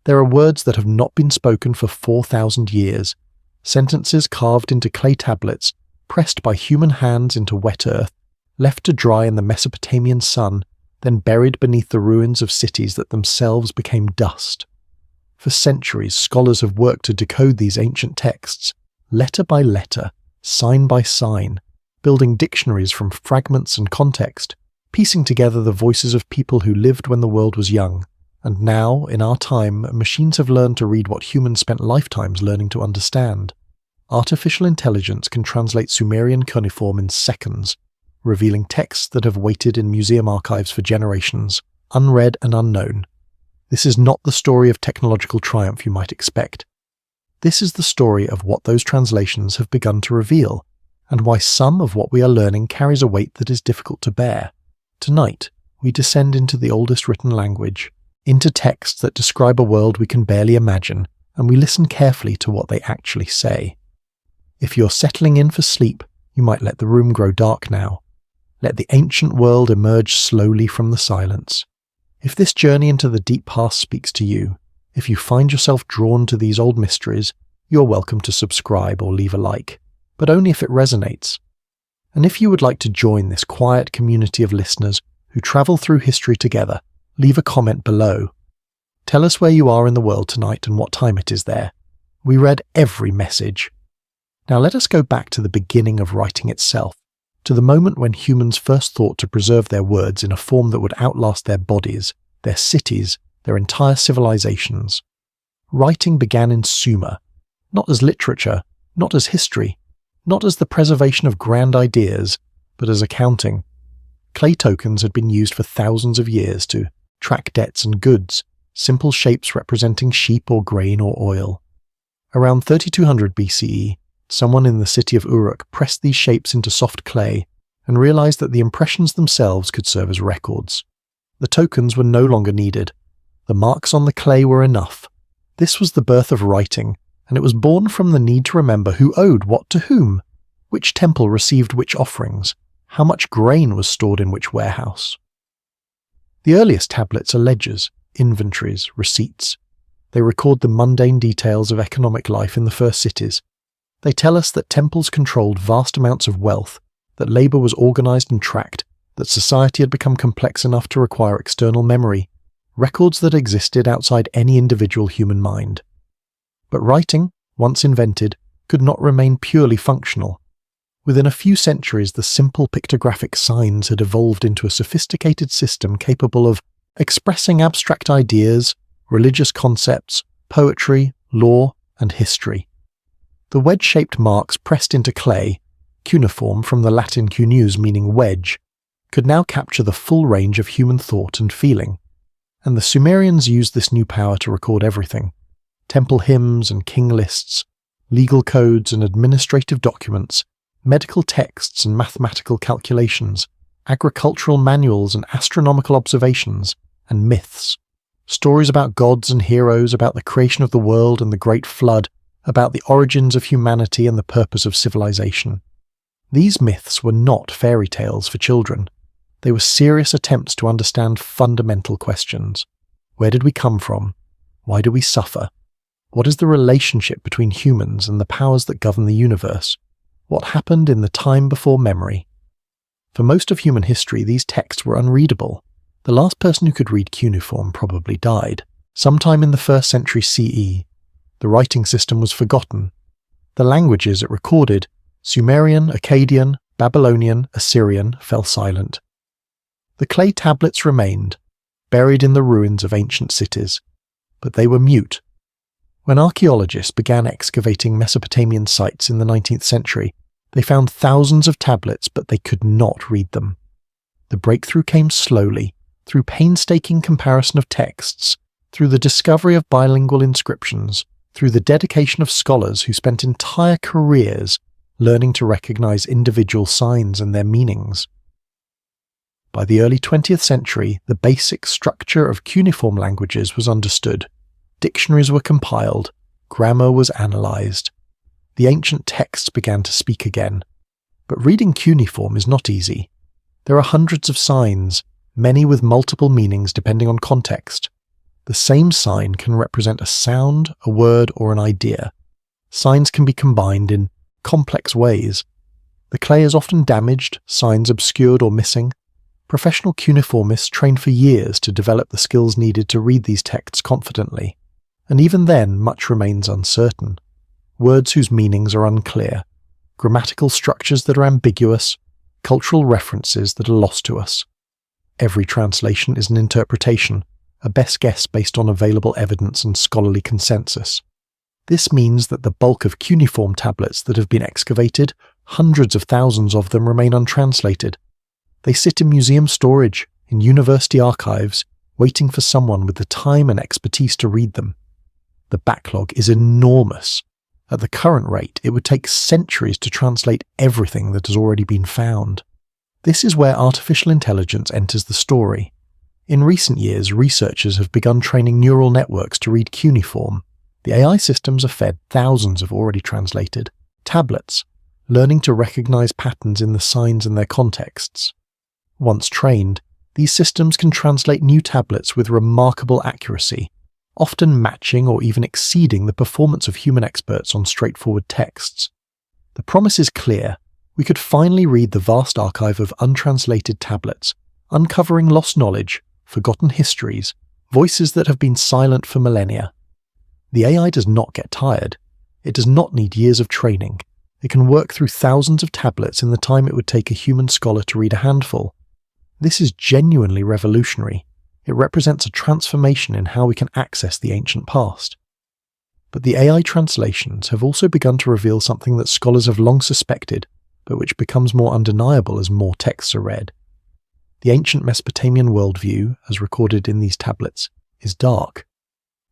There are words that have not been spoken for 4,000 years, sentences carved into clay tablets, pressed by human hands into wet earth, left to dry in the Mesopotamian sun, then buried beneath the ruins of cities that themselves became dust. For centuries, scholars have worked to decode these ancient texts, letter by letter, sign by sign, building dictionaries from fragments and context, piecing together the voices of people who lived when the world was young. And now, in our time, machines have learned to read what humans spent lifetimes learning to understand. Artificial intelligence can translate Sumerian cuneiform in seconds, revealing texts that have waited in museum archives for generations, unread and unknown. This is not the story of technological triumph you might expect. This is the story of what those translations have begun to reveal, and why some of what we are learning carries a weight that is difficult to bear. Tonight, we descend into the oldest written language, into texts that describe a world we can barely imagine, and we listen carefully to what they actually say. If you're settling in for sleep, you might let the room grow dark now. Let the ancient world emerge slowly from the silence. If this journey into the deep past speaks to you, if you find yourself drawn to these old mysteries, you're welcome to subscribe or leave a like, but only if it resonates. And if you would like to join this quiet community of listeners who travel through history together, leave a comment below. Tell us where you are in the world tonight and what time it is there. We read every message. Now let us go back to the beginning of writing itself, to the moment when humans first thought to preserve their words in a form that would outlast their bodies, their cities, their entire civilizations. Writing began in Sumer, not as literature, not as history, not as the preservation of grand ideas, but as accounting. Clay tokens had been used for thousands of years to track debts and goods, simple shapes representing sheep or grain or oil. Around 3200 BCE, someone in the city of Uruk pressed these shapes into soft clay and realized that the impressions themselves could serve as records. The tokens were no longer needed. The marks on the clay were enough. This was the birth of writing, and it was born from the need to remember who owed what to whom, which temple received which offerings, how much grain was stored in which warehouse. The earliest tablets are ledgers, inventories, receipts. They record the mundane details of economic life in the first cities. They tell us that temples controlled vast amounts of wealth, that labor was organized and tracked, that society had become complex enough to require external memory, records that existed outside any individual human mind. But writing, once invented, could not remain purely functional. Within a few centuries, the simple pictographic signs had evolved into a sophisticated system capable of expressing abstract ideas, religious concepts, poetry, law, and history. The wedge-shaped marks pressed into clay, cuneiform from the Latin cuneus meaning wedge, could now capture the full range of human thought and feeling. And the Sumerians used this new power to record everything: temple hymns and king lists, legal codes and administrative documents, medical texts and mathematical calculations, agricultural manuals and astronomical observations, and myths. Stories about gods and heroes, about the creation of the world and the Great Flood, about the origins of humanity and the purpose of civilization. These myths were not fairy tales for children. They were serious attempts to understand fundamental questions. Where did we come from? Why do we suffer? What is the relationship between humans and the powers that govern the universe? What happened in the time before memory? For most of human history, these texts were unreadable. The last person who could read cuneiform probably died, sometime in the 1st century CE. The writing system was forgotten. The languages it recorded, Sumerian, Akkadian, Babylonian, Assyrian, fell silent. The clay tablets remained, buried in the ruins of ancient cities, but they were mute. When archaeologists began excavating Mesopotamian sites in the 19th century, they found thousands of tablets, but they could not read them. The breakthrough came slowly, through painstaking comparison of texts, through the discovery of bilingual inscriptions, through the dedication of scholars who spent entire careers learning to recognize individual signs and their meanings. By the early 20th century, the basic structure of cuneiform languages was understood. Dictionaries were compiled, grammar was analyzed. The ancient texts began to speak again. But reading cuneiform is not easy. There are hundreds of signs, many with multiple meanings depending on context. The same sign can represent a sound, a word, or an idea. Signs can be combined in complex ways. The clay is often damaged, signs obscured or missing. Professional cuneiformists train for years to develop the skills needed to read these texts confidently, and even then much remains uncertain. Words whose meanings are unclear, grammatical structures that are ambiguous, cultural references that are lost to us. Every translation is an interpretation, a best guess based on available evidence and scholarly consensus. This means that the bulk of cuneiform tablets that have been excavated, hundreds of thousands of them, remain untranslated. They sit in museum storage, in university archives, waiting for someone with the time and expertise to read them. The backlog is enormous. At the current rate, it would take centuries to translate everything that has already been found. This is where artificial intelligence enters the story. In recent years, researchers have begun training neural networks to read cuneiform. The AI systems are fed thousands of already translated tablets, learning to recognize patterns in the signs and their contexts. Once trained, these systems can translate new tablets with remarkable accuracy, often matching or even exceeding the performance of human experts on straightforward texts. The promise is clear. We could finally read the vast archive of untranslated tablets, uncovering lost knowledge, forgotten histories, voices that have been silent for millennia. The AI does not get tired. It does not need years of training. It can work through thousands of tablets in the time it would take a human scholar to read a handful. This is genuinely revolutionary. It represents a transformation in how we can access the ancient past. But the AI translations have also begun to reveal something that scholars have long suspected, but which becomes more undeniable as more texts are read. The ancient Mesopotamian worldview, as recorded in these tablets, is dark.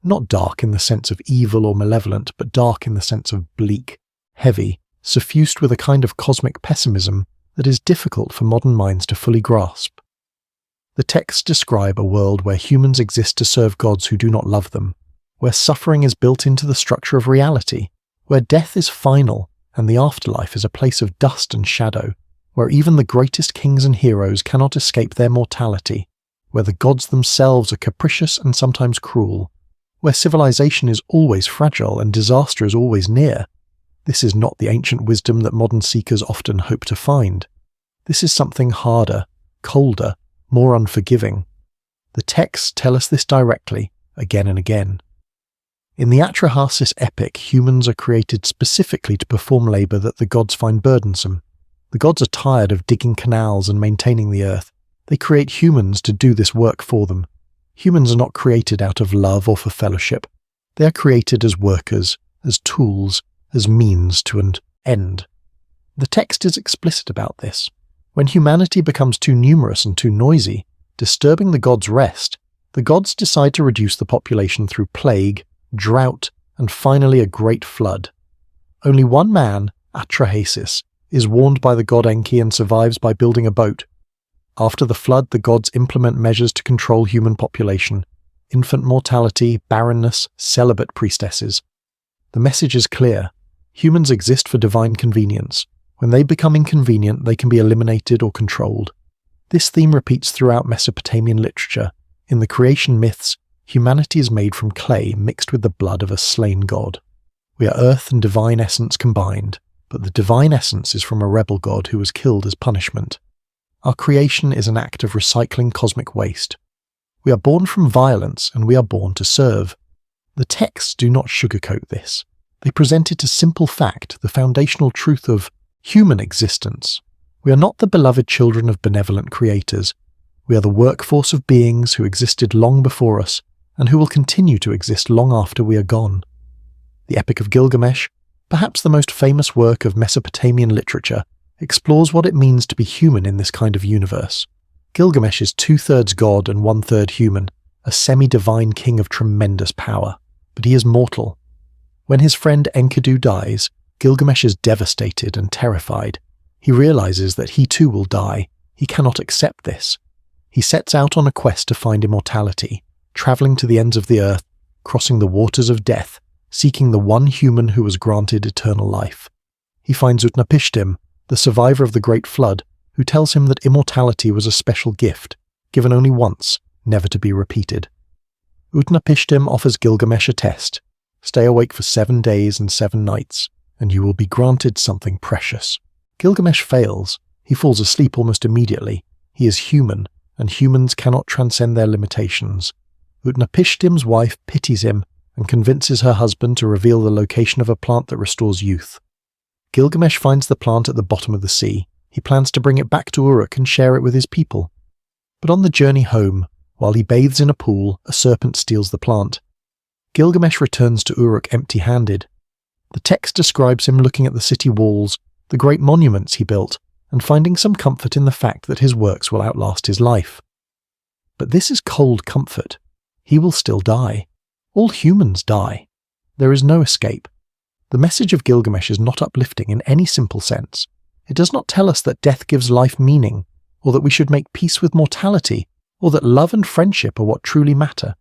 Not dark in the sense of evil or malevolent, but dark in the sense of bleak, heavy, suffused with a kind of cosmic pessimism that is difficult for modern minds to fully grasp. The texts describe a world where humans exist to serve gods who do not love them, where suffering is built into the structure of reality, where death is final and the afterlife is a place of dust and shadow, where even the greatest kings and heroes cannot escape their mortality, where the gods themselves are capricious and sometimes cruel, where civilization is always fragile and disaster is always near. This is not the ancient wisdom that modern seekers often hope to find. This is something harder, colder, more unforgiving. The texts tell us this directly, again and again. In the Atrahasis epic, humans are created specifically to perform labour that the gods find burdensome. The gods are tired of digging canals and maintaining the earth. They create humans to do this work for them. Humans are not created out of love or for fellowship. They are created as workers, as tools, as means to an end. The text is explicit about this. When humanity becomes too numerous and too noisy, disturbing the gods' rest, the gods decide to reduce the population through plague, drought, and finally a great flood. Only one man, Atrahasis, is warned by the god Enki and survives by building a boat. After the flood, the gods implement measures to control human population, infant mortality, barrenness, celibate priestesses. The message is clear. Humans exist for divine convenience. When they become inconvenient, they can be eliminated or controlled. This theme repeats throughout Mesopotamian literature. In the creation myths, humanity is made from clay mixed with the blood of a slain god. We are earth and divine essence combined, but the divine essence is from a rebel god who was killed as punishment. Our creation is an act of recycling cosmic waste. We are born from violence and we are born to serve. The texts do not sugarcoat this. They present it as simple fact, the foundational truth of human existence. We are not the beloved children of benevolent creators. We are the workforce of beings who existed long before us and who will continue to exist long after we are gone. The Epic of Gilgamesh, perhaps the most famous work of Mesopotamian literature, explores what it means to be human in this kind of universe. Gilgamesh is 2/3 god and 1/3 human, a semi-divine king of tremendous power, but he is mortal. When his friend Enkidu dies, Gilgamesh is devastated and terrified. He realizes that he too will die. He cannot accept this. He sets out on a quest to find immortality, traveling to the ends of the earth, crossing the waters of death, seeking the one human who was granted eternal life. He finds Utnapishtim, the survivor of the Great Flood, who tells him that immortality was a special gift, given only once, never to be repeated. Utnapishtim offers Gilgamesh a test. Stay awake for 7 days and 7 nights, and you will be granted something precious. Gilgamesh fails. He falls asleep almost immediately. He is human, and humans cannot transcend their limitations. Utnapishtim's wife pities him and convinces her husband to reveal the location of a plant that restores youth. Gilgamesh finds the plant at the bottom of the sea. He plans to bring it back to Uruk and share it with his people. But on the journey home, while he bathes in a pool, a serpent steals the plant. Gilgamesh returns to Uruk empty-handed. The text describes him looking at the city walls, the great monuments he built, and finding some comfort in the fact that his works will outlast his life. But this is cold comfort. He will still die. All humans die. There is no escape. The message of Gilgamesh is not uplifting in any simple sense. It does not tell us that death gives life meaning, or that we should make peace with mortality, or that love and friendship are what truly matter.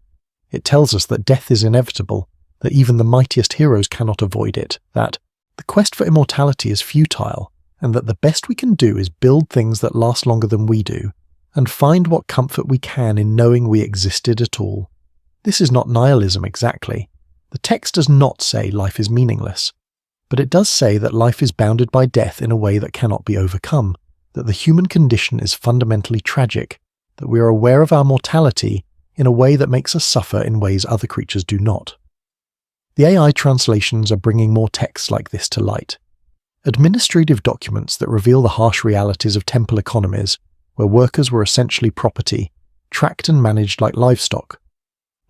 It tells us that death is inevitable, that even the mightiest heroes cannot avoid it, that the quest for immortality is futile, and that the best we can do is build things that last longer than we do, and find what comfort we can in knowing we existed at all. This is not nihilism exactly. The text does not say life is meaningless, but it does say that life is bounded by death in a way that cannot be overcome, that the human condition is fundamentally tragic, that we are aware of our mortality in a way that makes us suffer in ways other creatures do not. The AI translations are bringing more texts like this to light. Administrative documents that reveal the harsh realities of temple economies, where workers were essentially property, tracked and managed like livestock.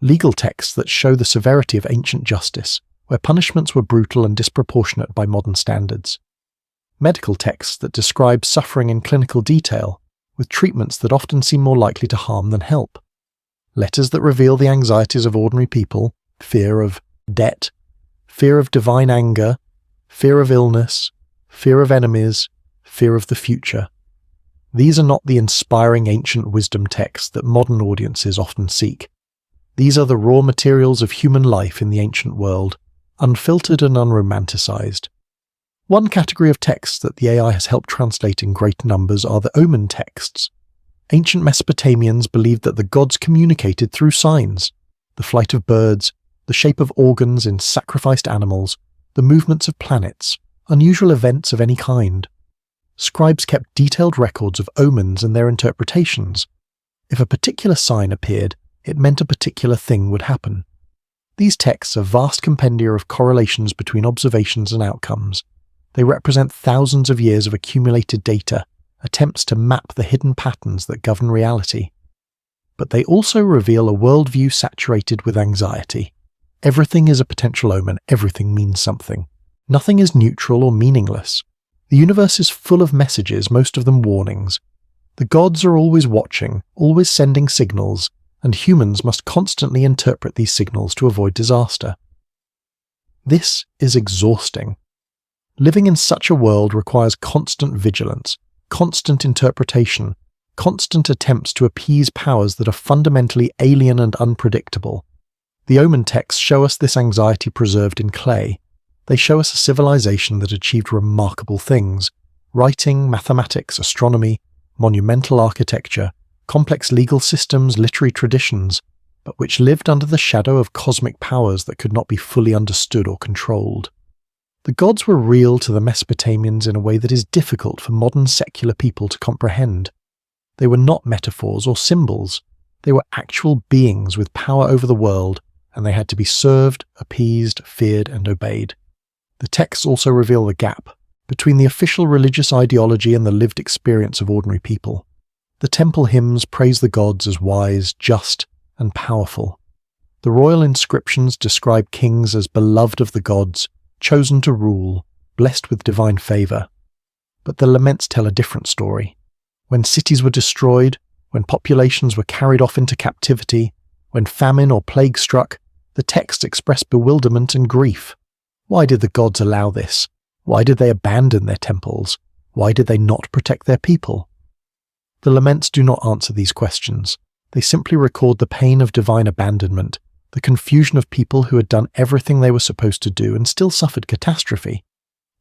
Legal texts that show the severity of ancient justice, where punishments were brutal and disproportionate by modern standards. Medical texts that describe suffering in clinical detail, with treatments that often seem more likely to harm than help. Letters that reveal the anxieties of ordinary people, fear of debt, fear of divine anger, fear of illness, fear of enemies, fear of the future. These are not the inspiring ancient wisdom texts that modern audiences often seek. These are the raw materials of human life in the ancient world, unfiltered and unromanticized. One category of texts that the AI has helped translate in great numbers are the Omen texts. Ancient Mesopotamians believed that the gods communicated through signs, the flight of birds, the shape of organs in sacrificed animals, the movements of planets, unusual events of any kind. Scribes kept detailed records of omens and their interpretations. If a particular sign appeared, it meant a particular thing would happen. These texts are vast compendia of correlations between observations and outcomes. They represent thousands of years of accumulated data, attempts to map the hidden patterns that govern reality. But they also reveal a worldview saturated with anxiety. Everything is a potential omen, everything means something. Nothing is neutral or meaningless. The universe is full of messages, most of them warnings. The gods are always watching, always sending signals, and humans must constantly interpret these signals to avoid disaster. This is exhausting. Living in such a world requires constant vigilance, constant interpretation, constant attempts to appease powers that are fundamentally alien and unpredictable. The Omen texts show us this anxiety preserved in clay. They show us a civilization that achieved remarkable things: writing, mathematics, astronomy, monumental architecture, complex legal systems, literary traditions, but which lived under the shadow of cosmic powers that could not be fully understood or controlled. The gods were real to the Mesopotamians in a way that is difficult for modern secular people to comprehend. They were not metaphors or symbols. They were actual beings with power over the world, and they had to be served, appeased, feared, and obeyed. The texts also reveal the gap between the official religious ideology and the lived experience of ordinary people. The temple hymns praise the gods as wise, just, and powerful. The royal inscriptions describe kings as beloved of the gods, chosen to rule, blessed with divine favour. But the laments tell a different story. When cities were destroyed, when populations were carried off into captivity, when famine or plague struck, the texts express bewilderment and grief. Why did the gods allow this? Why did they abandon their temples? Why did they not protect their people? The laments do not answer these questions. They simply record the pain of divine abandonment, the confusion of people who had done everything they were supposed to do and still suffered catastrophe.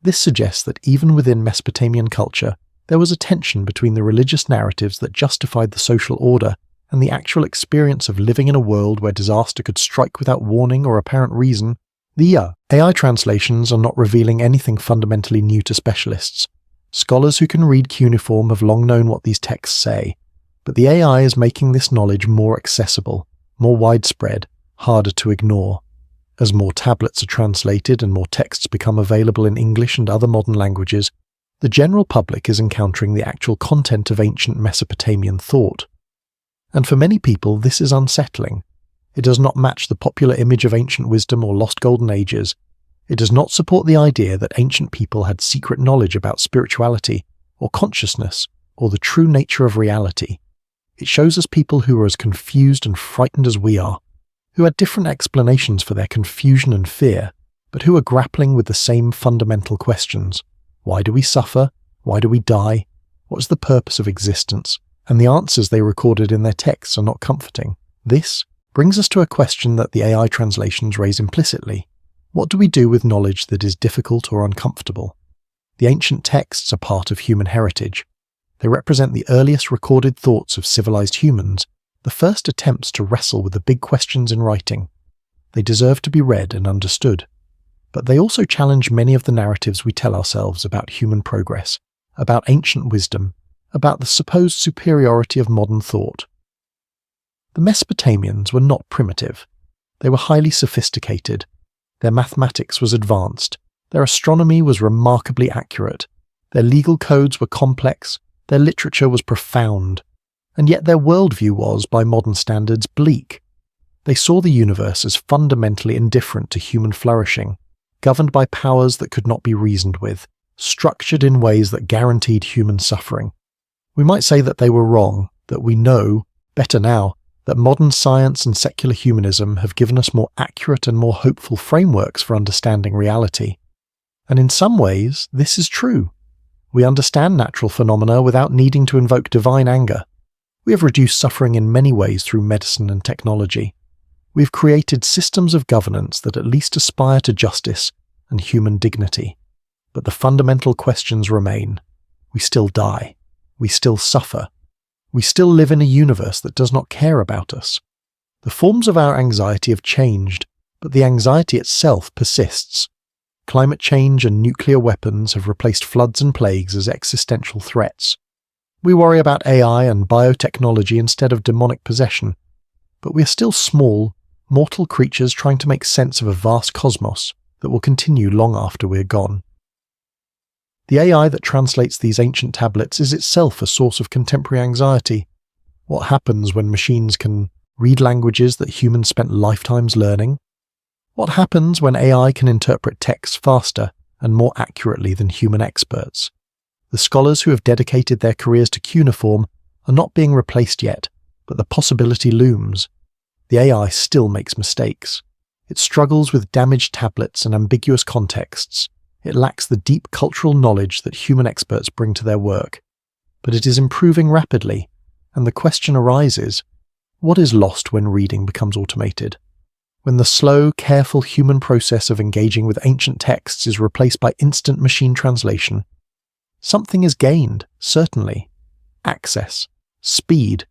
This suggests that even within Mesopotamian culture, there was a tension between the religious narratives that justified the social order and the actual experience of living in a world where disaster could strike without warning or apparent reason, the AI translations are not revealing anything fundamentally new to specialists. Scholars who can read cuneiform have long known what these texts say, but the AI is making this knowledge more accessible, more widespread, harder to ignore. As more tablets are translated and more texts become available in English and other modern languages, the general public is encountering the actual content of ancient Mesopotamian thought. And for many people, this is unsettling. It does not match the popular image of ancient wisdom or lost golden ages. It does not support the idea that ancient people had secret knowledge about spirituality, or consciousness, or the true nature of reality. It shows us people who are as confused and frightened as we are, who had different explanations for their confusion and fear, but who are grappling with the same fundamental questions. Why do we suffer? Why do we die? What is the purpose of existence? And the answers they recorded in their texts are not comforting. This brings us to a question that the AI translations raise implicitly. What do we do with knowledge that is difficult or uncomfortable? The ancient texts are part of human heritage. They represent the earliest recorded thoughts of civilized humans, the first attempts to wrestle with the big questions in writing. They deserve to be read and understood. But they also challenge many of the narratives we tell ourselves about human progress, about ancient wisdom, about the supposed superiority of modern thought. The Mesopotamians were not primitive. They were highly sophisticated. Their mathematics was advanced. Their astronomy was remarkably accurate. Their legal codes were complex. Their literature was profound. And yet their worldview was, by modern standards, bleak. They saw the universe as fundamentally indifferent to human flourishing, governed by powers that could not be reasoned with, structured in ways that guaranteed human suffering. We might say that they were wrong, that we know, better now, that modern science and secular humanism have given us more accurate and more hopeful frameworks for understanding reality. And in some ways, this is true. We understand natural phenomena without needing to invoke divine anger. We have reduced suffering in many ways through medicine and technology. We have created systems of governance that at least aspire to justice and human dignity. But the fundamental questions remain. We still die. We still suffer. We still live in a universe that does not care about us. The forms of our anxiety have changed, but the anxiety itself persists. Climate change and nuclear weapons have replaced floods and plagues as existential threats. We worry about AI and biotechnology instead of demonic possession. But we are still small, mortal creatures trying to make sense of a vast cosmos that will continue long after we're gone. The AI that translates these ancient tablets is itself a source of contemporary anxiety. What happens when machines can read languages that humans spent lifetimes learning? What happens when AI can interpret texts faster and more accurately than human experts? The scholars who have dedicated their careers to cuneiform are not being replaced yet, but the possibility looms. The AI still makes mistakes. It struggles with damaged tablets and ambiguous contexts. It lacks the deep cultural knowledge that human experts bring to their work. But it is improving rapidly, and the question arises, what is lost when reading becomes automated? When the slow, careful human process of engaging with ancient texts is replaced by instant machine translation, something is gained, certainly. Access, speed,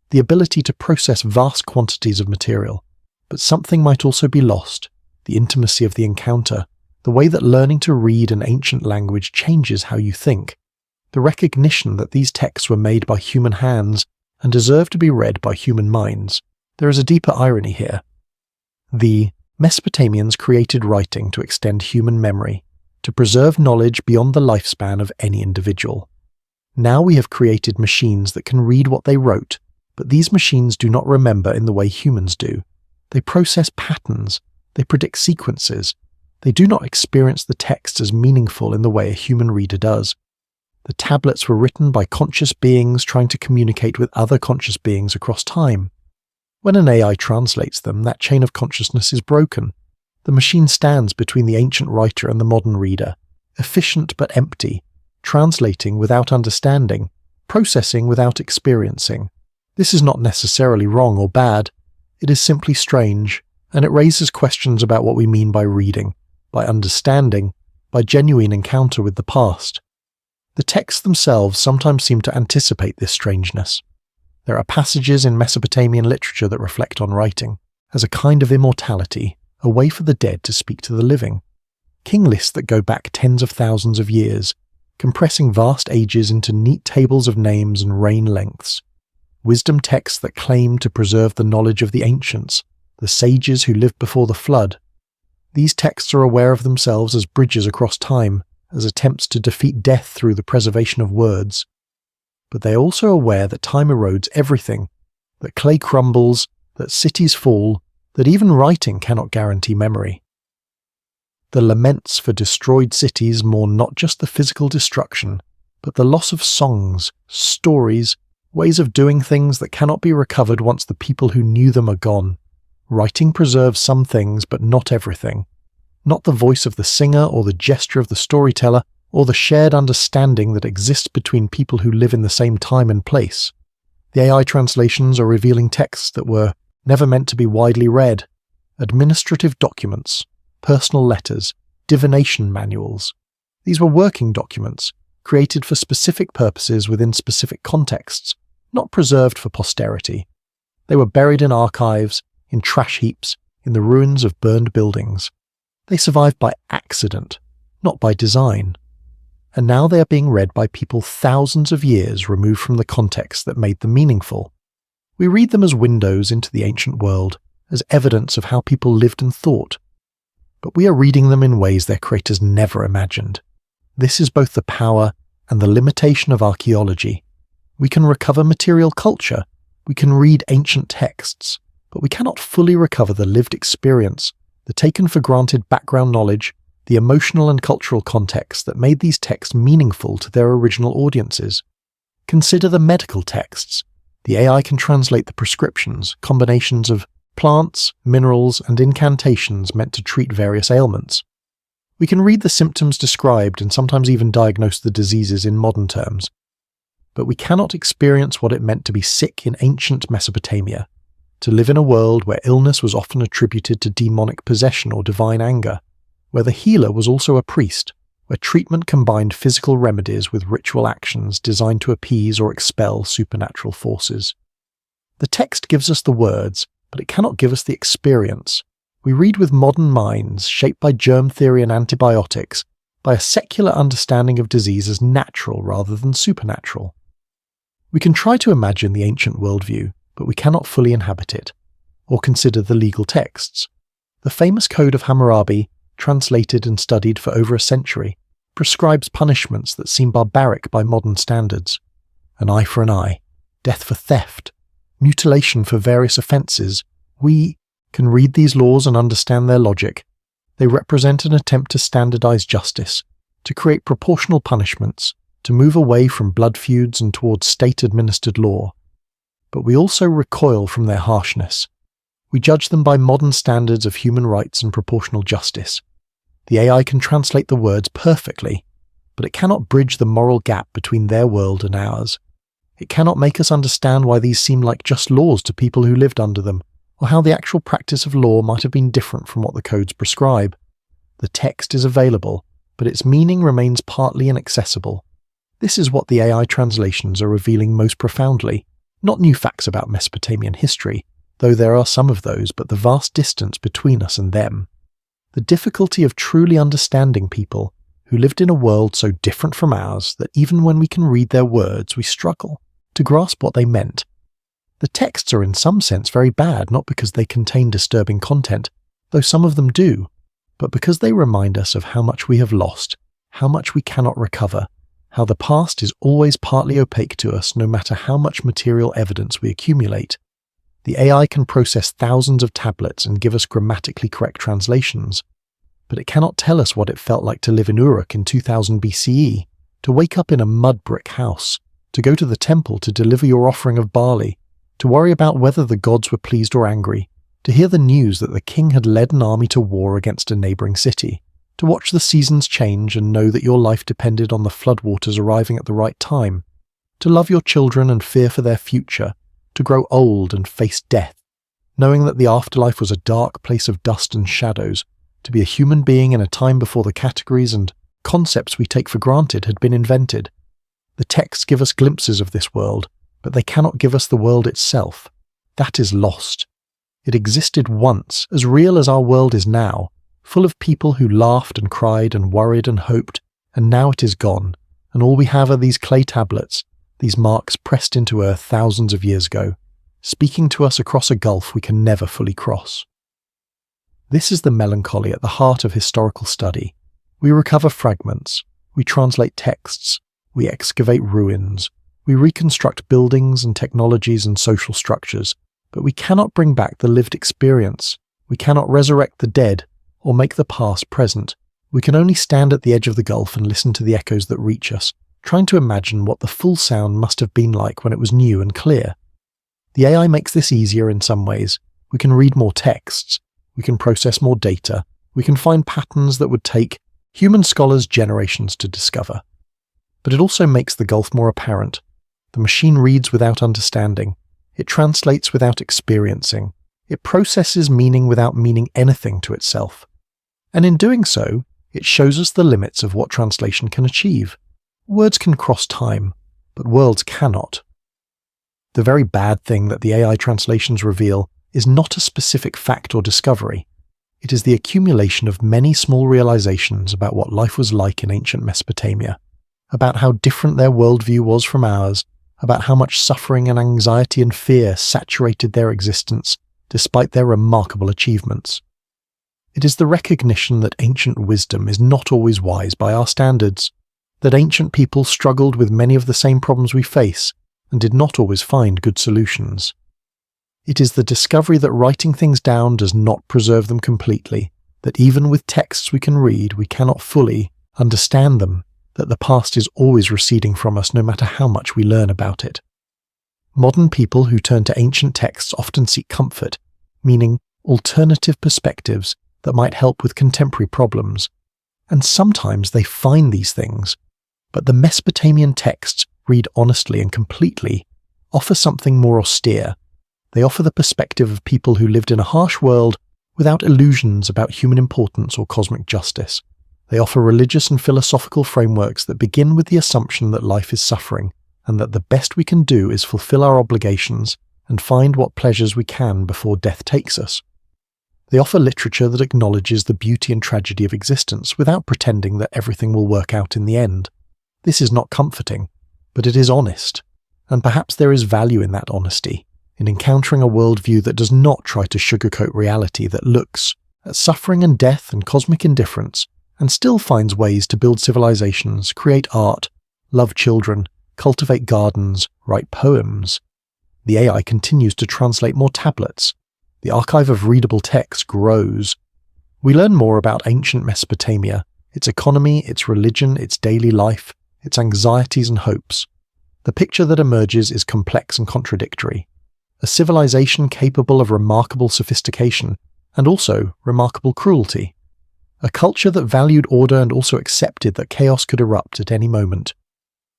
the ability to process vast quantities of material. But something might also be lost, the intimacy of the encounter, the way that learning to read an ancient language changes how you think, the recognition that these texts were made by human hands and deserve to be read by human minds. There is a deeper irony here. The Mesopotamians created writing to extend human memory, to preserve knowledge beyond the lifespan of any individual. Now we have created machines that can read what they wrote, but these machines do not remember in the way humans do. They process patterns, they predict sequences. They do not experience the text as meaningful in the way a human reader does. The tablets were written by conscious beings trying to communicate with other conscious beings across time. When an AI translates them, that chain of consciousness is broken. The machine stands between the ancient writer and the modern reader, efficient but empty, translating without understanding, processing without experiencing. This is not necessarily wrong or bad. It is simply strange, and it raises questions about what we mean by reading, by understanding, by genuine encounter with the past. The texts themselves sometimes seem to anticipate this strangeness. There are passages in Mesopotamian literature that reflect on writing as a kind of immortality, a way for the dead to speak to the living. King lists that go back tens of thousands of years, compressing vast ages into neat tables of names and reign lengths. Wisdom texts that claim to preserve the knowledge of the ancients, the sages who lived before the flood. These texts are aware of themselves as bridges across time, as attempts to defeat death through the preservation of words. But they are also aware that time erodes everything, that clay crumbles, that cities fall, that even writing cannot guarantee memory. The laments for destroyed cities mourn not just the physical destruction, but the loss of songs, stories, ways of doing things that cannot be recovered once the people who knew them are gone. Writing preserves some things, but not everything. Not the voice of the singer or the gesture of the storyteller, or the shared understanding that exists between people who live in the same time and place. The AI translations are revealing texts that were never meant to be widely read. Administrative documents, personal letters, divination manuals. These were working documents, created for specific purposes within specific contexts, not preserved for posterity. They were buried in archives, in trash heaps, in the ruins of burned buildings. They survived by accident, not by design. And now they are being read by people thousands of years removed from the context that made them meaningful. We read them as windows into the ancient world, as evidence of how people lived and thought. But we are reading them in ways their creators never imagined. This is both the power and the limitation of archaeology. We can recover material culture, we can read ancient texts, but we cannot fully recover the lived experience, the taken-for-granted background knowledge, the emotional and cultural context that made these texts meaningful to their original audiences. Consider the medical texts. The AI can translate the prescriptions, combinations of plants, minerals, and incantations meant to treat various ailments. We can read the symptoms described and sometimes even diagnose the diseases in modern terms. But we cannot experience what it meant to be sick in ancient Mesopotamia, to live in a world where illness was often attributed to demonic possession or divine anger, where the healer was also a priest, where treatment combined physical remedies with ritual actions designed to appease or expel supernatural forces. The text gives us the words, but it cannot give us the experience. We read with modern minds, shaped by germ theory and antibiotics, by a secular understanding of disease as natural rather than supernatural. We can try to imagine the ancient worldview, but we cannot fully inhabit it, or consider the legal texts. The famous Code of Hammurabi, translated and studied for over a century, prescribes punishments that seem barbaric by modern standards. An eye for an eye, death for theft, mutilation for various offences. We can read these laws and understand their logic. They represent an attempt to standardize justice, to create proportional punishments, to move away from blood feuds and towards state-administered law. But we also recoil from their harshness. We judge them by modern standards of human rights and proportional justice. The AI can translate the words perfectly, but it cannot bridge the moral gap between their world and ours. It cannot make us understand why these seem like just laws to people who lived under them, or how the actual practice of law might have been different from what the codes prescribe. The text is available, but its meaning remains partly inaccessible. This is what the AI translations are revealing most profoundly, not new facts about Mesopotamian history, though there are some of those, but the vast distance between us and them. The difficulty of truly understanding people who lived in a world so different from ours that even when we can read their words, we struggle to grasp what they meant. The texts are in some sense very bad, not because they contain disturbing content, though some of them do, but because they remind us of how much we have lost, how much we cannot recover, how the past is always partly opaque to us no matter how much material evidence we accumulate. The AI can process thousands of tablets and give us grammatically correct translations, but it cannot tell us what it felt like to live in Uruk in 2000 BCE, to wake up in a mud brick house, to go to the temple to deliver your offering of barley, to worry about whether the gods were pleased or angry, to hear the news that the king had led an army to war against a neighbouring city, to watch the seasons change and know that your life depended on the floodwaters arriving at the right time, to love your children and fear for their future, to grow old and face death, knowing that the afterlife was a dark place of dust and shadows, to be a human being in a time before the categories and concepts we take for granted had been invented. The texts give us glimpses of this world, but they cannot give us the world itself. That is lost. It existed once, as real as our world is now, full of people who laughed and cried and worried and hoped, and now it is gone, and all we have are these clay tablets, these marks pressed into earth thousands of years ago, speaking to us across a gulf we can never fully cross. This is the melancholy at the heart of historical study. We recover fragments, we translate texts, we excavate ruins, we reconstruct buildings and technologies and social structures, but we cannot bring back the lived experience. We cannot resurrect the dead or make the past present. We can only stand at the edge of the gulf and listen to the echoes that reach us, trying to imagine what the full sound must have been like when it was new and clear. The AI makes this easier in some ways. We can read more texts, we can process more data, we can find patterns that would take human scholars generations to discover. But it also makes the gulf more apparent. The machine reads without understanding. It translates without experiencing. It processes meaning without meaning anything to itself. And in doing so, it shows us the limits of what translation can achieve. Words can cross time, but worlds cannot. The very bad thing that the AI translations reveal is not a specific fact or discovery. It is the accumulation of many small realizations about what life was like in ancient Mesopotamia, about how different their worldview was from ours, about how much suffering and anxiety and fear saturated their existence despite their remarkable achievements. It is the recognition that ancient wisdom is not always wise by our standards, that ancient people struggled with many of the same problems we face and did not always find good solutions. It is the discovery that writing things down does not preserve them completely, that even with texts we can read, we cannot fully understand them, that the past is always receding from us no matter how much we learn about it. Modern people who turn to ancient texts often seek comfort, meaning alternative perspectives that might help with contemporary problems, and sometimes they find these things, but the Mesopotamian texts read honestly and completely, offer something more austere. They offer the perspective of people who lived in a harsh world without illusions about human importance or cosmic justice. They offer religious and philosophical frameworks that begin with the assumption that life is suffering, and that the best we can do is fulfill our obligations and find what pleasures we can before death takes us. They offer literature that acknowledges the beauty and tragedy of existence without pretending that everything will work out in the end. This is not comforting, but it is honest, and perhaps there is value in that honesty, in encountering a worldview that does not try to sugarcoat reality, that looks at suffering and death and cosmic indifference, and still finds ways to build civilizations, create art, love children, cultivate gardens, write poems. The AI continues to translate more tablets. The archive of readable text grows. We learn more about ancient Mesopotamia, its economy, its religion, its daily life, its anxieties and hopes. The picture that emerges is complex and contradictory. A civilization capable of remarkable sophistication, and also remarkable cruelty. A culture that valued order and also accepted that chaos could erupt at any moment.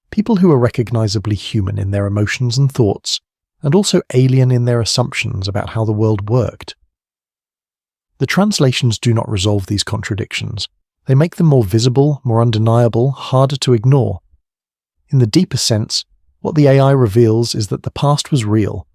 People who are recognizably human in their emotions and thoughts, and also alien in their assumptions about how the world worked. The translations do not resolve these contradictions. They make them more visible, more undeniable, harder to ignore. In the deeper sense, what the AI reveals is that the past was real.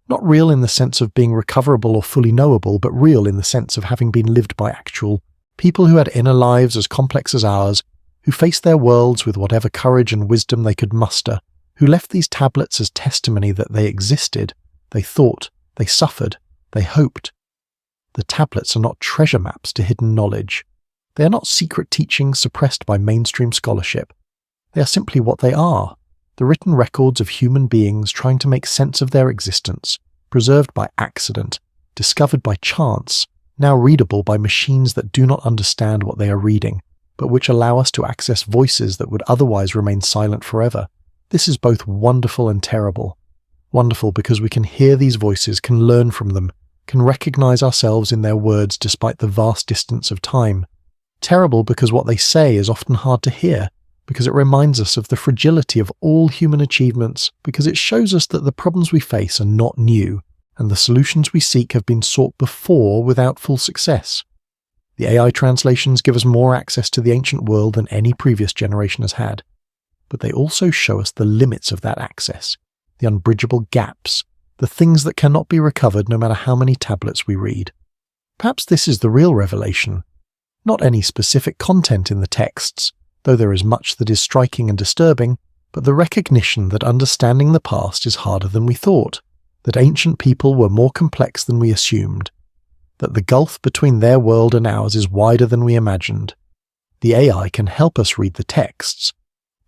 Not real in the sense of being recoverable or fully knowable, but real in the sense of having been lived by actual people who had inner lives as complex as ours, who faced their worlds with whatever courage and wisdom they could muster, who left these tablets as testimony that they existed, they thought, they suffered, they hoped. The tablets are not treasure maps to hidden knowledge. They are not secret teachings suppressed by mainstream scholarship. They are simply what they are, the written records of human beings trying to make sense of their existence, preserved by accident, discovered by chance, now readable by machines that do not understand what they are reading, but which allow us to access voices that would otherwise remain silent forever. This is both wonderful and terrible. Wonderful because we can hear these voices, can learn from them, can recognize ourselves in their words despite the vast distance of time. Terrible because what they say is often hard to hear, because it reminds us of the fragility of all human achievements, because it shows us that the problems we face are not new, and the solutions we seek have been sought before without full success. The AI translations give us more access to the ancient world than any previous generation has had, but they also show us the limits of that access. the unbridgeable gaps, the things that cannot be recovered no matter how many tablets we read. Perhaps this is the real revelation. Not any specific content in the texts, though there is much that is striking and disturbing, but the recognition that understanding the past is harder than we thought, that ancient people were more complex than we assumed, that the gulf between their world and ours is wider than we imagined. The AI can help us read the texts,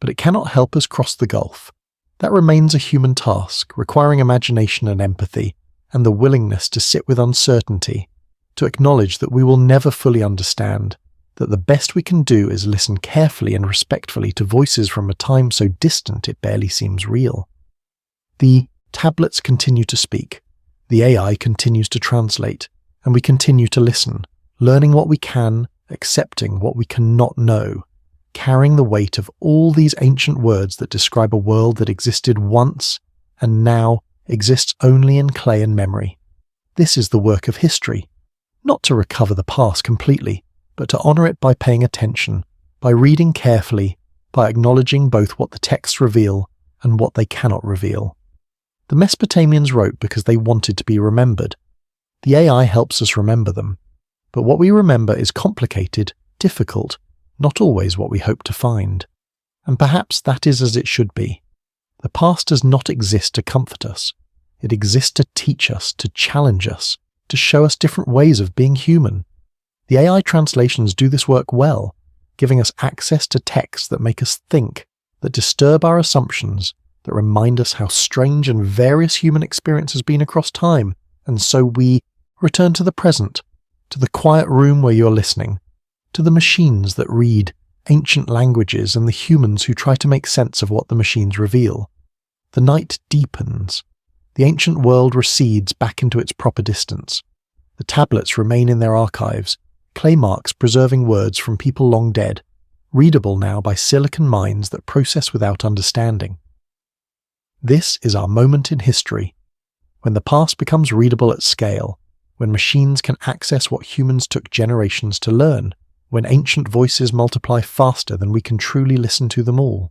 but it cannot help us cross the gulf. That remains a human task, requiring imagination and empathy, and the willingness to sit with uncertainty, to acknowledge that we will never fully understand, that the best we can do is listen carefully and respectfully to voices from a time so distant it barely seems real. The tablets continue to speak, the AI continues to translate, and we continue to listen, learning what we can, accepting what we cannot know, carrying the weight of all these ancient words that describe a world that existed once and now exists only in clay and memory. This is the work of history, not to recover the past completely, but to honour it by paying attention, by reading carefully, by acknowledging both what the texts reveal and what they cannot reveal. The Mesopotamians wrote because they wanted to be remembered. The AI helps us remember them, but what we remember is complicated, difficult, not always what we hope to find. And perhaps that is as it should be. The past does not exist to comfort us. It exists to teach us, to challenge us, to show us different ways of being human. The AI translations do this work well, giving us access to texts that make us think, that disturb our assumptions, that remind us how strange and various human experience has been across time, and so we return to the present, to the quiet room where you're listening, to the machines that read ancient languages and the humans who try to make sense of what the machines reveal. The night deepens. The ancient world recedes back into its proper distance. The tablets remain in their archives, clay marks preserving words from people long dead, readable now by silicon minds that process without understanding. This is our moment in history, when the past becomes readable at scale, when machines can access what humans took generations to learn, when ancient voices multiply faster than we can truly listen to them all.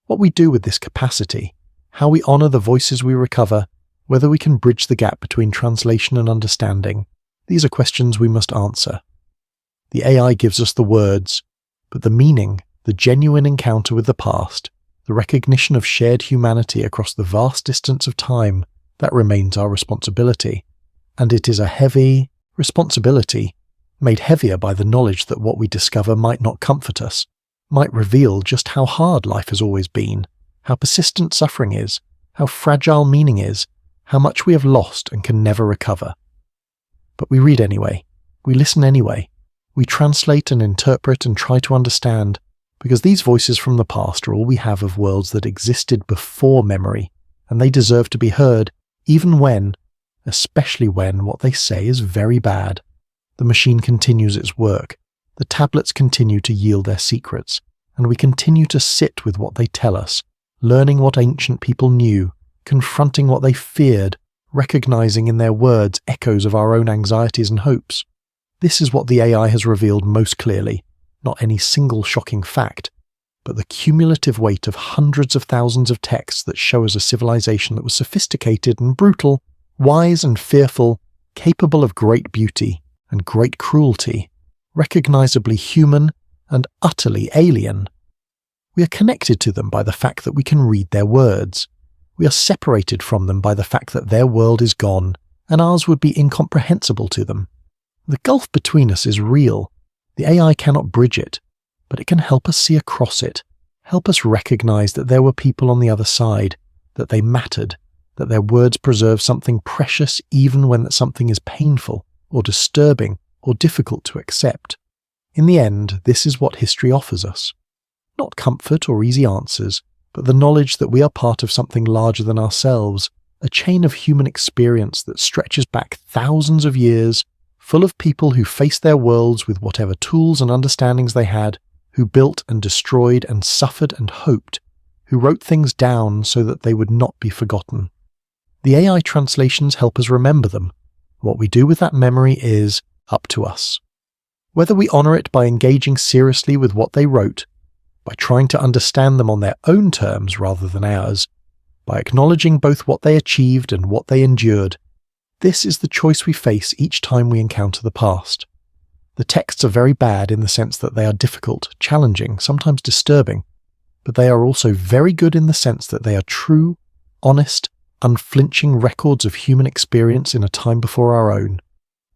What we do with this capacity, how we honour the voices we recover, whether we can bridge the gap between translation and understanding, these are questions we must answer. The AI gives us the words, but the meaning, the genuine encounter with the past, the recognition of shared humanity across the vast distance of time, that remains our responsibility. And it is a heavy responsibility, made heavier by the knowledge that what we discover might not comfort us, might reveal just how hard life has always been, how persistent suffering is, how fragile meaning is, how much we have lost and can never recover. But we read anyway, we listen anyway, we translate and interpret and try to understand, because these voices from the past are all we have of worlds that existed before memory, and they deserve to be heard, even when, especially when, what they say is very bad. The machine continues its work, the tablets continue to yield their secrets, and we continue to sit with what they tell us, learning what ancient people knew, confronting what they feared, recognizing in their words echoes of our own anxieties and hopes. This is what the AI has revealed most clearly, not any single shocking fact, but the cumulative weight of hundreds of thousands of texts that show us a civilization that was sophisticated and brutal, wise and fearful, capable of great beauty and great cruelty, recognizably human and utterly alien. We are connected to them by the fact that we can read their words. We are separated from them by the fact that their world is gone, and ours would be incomprehensible to them. The gulf between us is real. The AI cannot bridge it, but it can help us see across it, help us recognize that there were people on the other side, that they mattered, that their words preserve something precious even when that something is painful or disturbing or difficult to accept. In the end, this is what history offers us. Not comfort or easy answers, but the knowledge that we are part of something larger than ourselves, a chain of human experience that stretches back thousands of years, full of people who faced their worlds with whatever tools and understandings they had, who built and destroyed and suffered and hoped, who wrote things down so that they would not be forgotten. The AI translations help us remember them. What we do with that memory is up to us. Whether we honour it by engaging seriously with what they wrote, by trying to understand them on their own terms rather than ours, by acknowledging both what they achieved and what they endured. This is the choice we face each time we encounter the past. The texts are very bad in the sense that they are difficult, challenging, sometimes disturbing, but they are also very good in the sense that they are true, honest, unflinching records of human experience in a time before our own.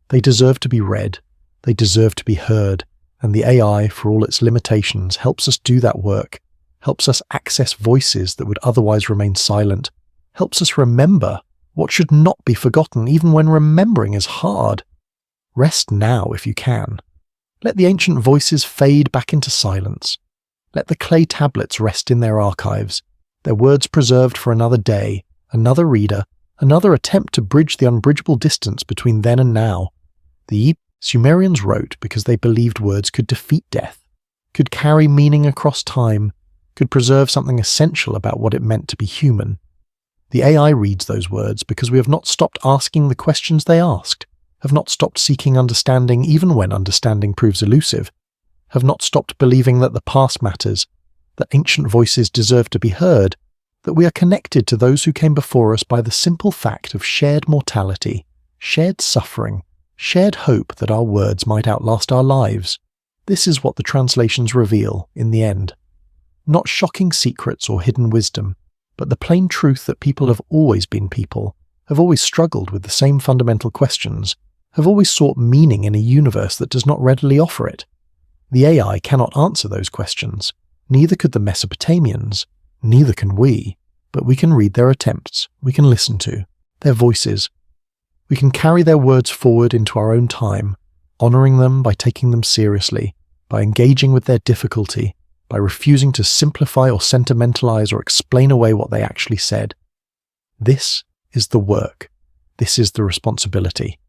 They deserve to be read, they deserve to be heard, and the AI, for all its limitations, helps us do that work, helps us access voices that would otherwise remain silent, helps us remember what should not be forgotten even when remembering is hard. Rest now if you can. Let the ancient voices fade back into silence. Let the clay tablets rest in their archives, their words preserved for another day, another reader, another attempt to bridge the unbridgeable distance between then and now. The Sumerians wrote because they believed words could defeat death, could carry meaning across time, could preserve something essential about what it meant to be human. The AI reads those words because we have not stopped asking the questions they asked, have not stopped seeking understanding even when understanding proves elusive, have not stopped believing that the past matters, that ancient voices deserve to be heard, that we are connected to those who came before us by the simple fact of shared mortality, shared suffering, shared hope that our words might outlast our lives. This is what the translations reveal in the end. Not shocking secrets or hidden wisdom, but the plain truth that people have always been people, have always struggled with the same fundamental questions, have always sought meaning in a universe that does not readily offer it. The AI cannot answer those questions, neither could the Mesopotamians, neither can we, but we can read their attempts, we can listen to their voices. We can carry their words forward into our own time, honouring them by taking them seriously, by engaging with their difficulty, by refusing to simplify or sentimentalize or explain away what they actually said. This is the work. This is the responsibility.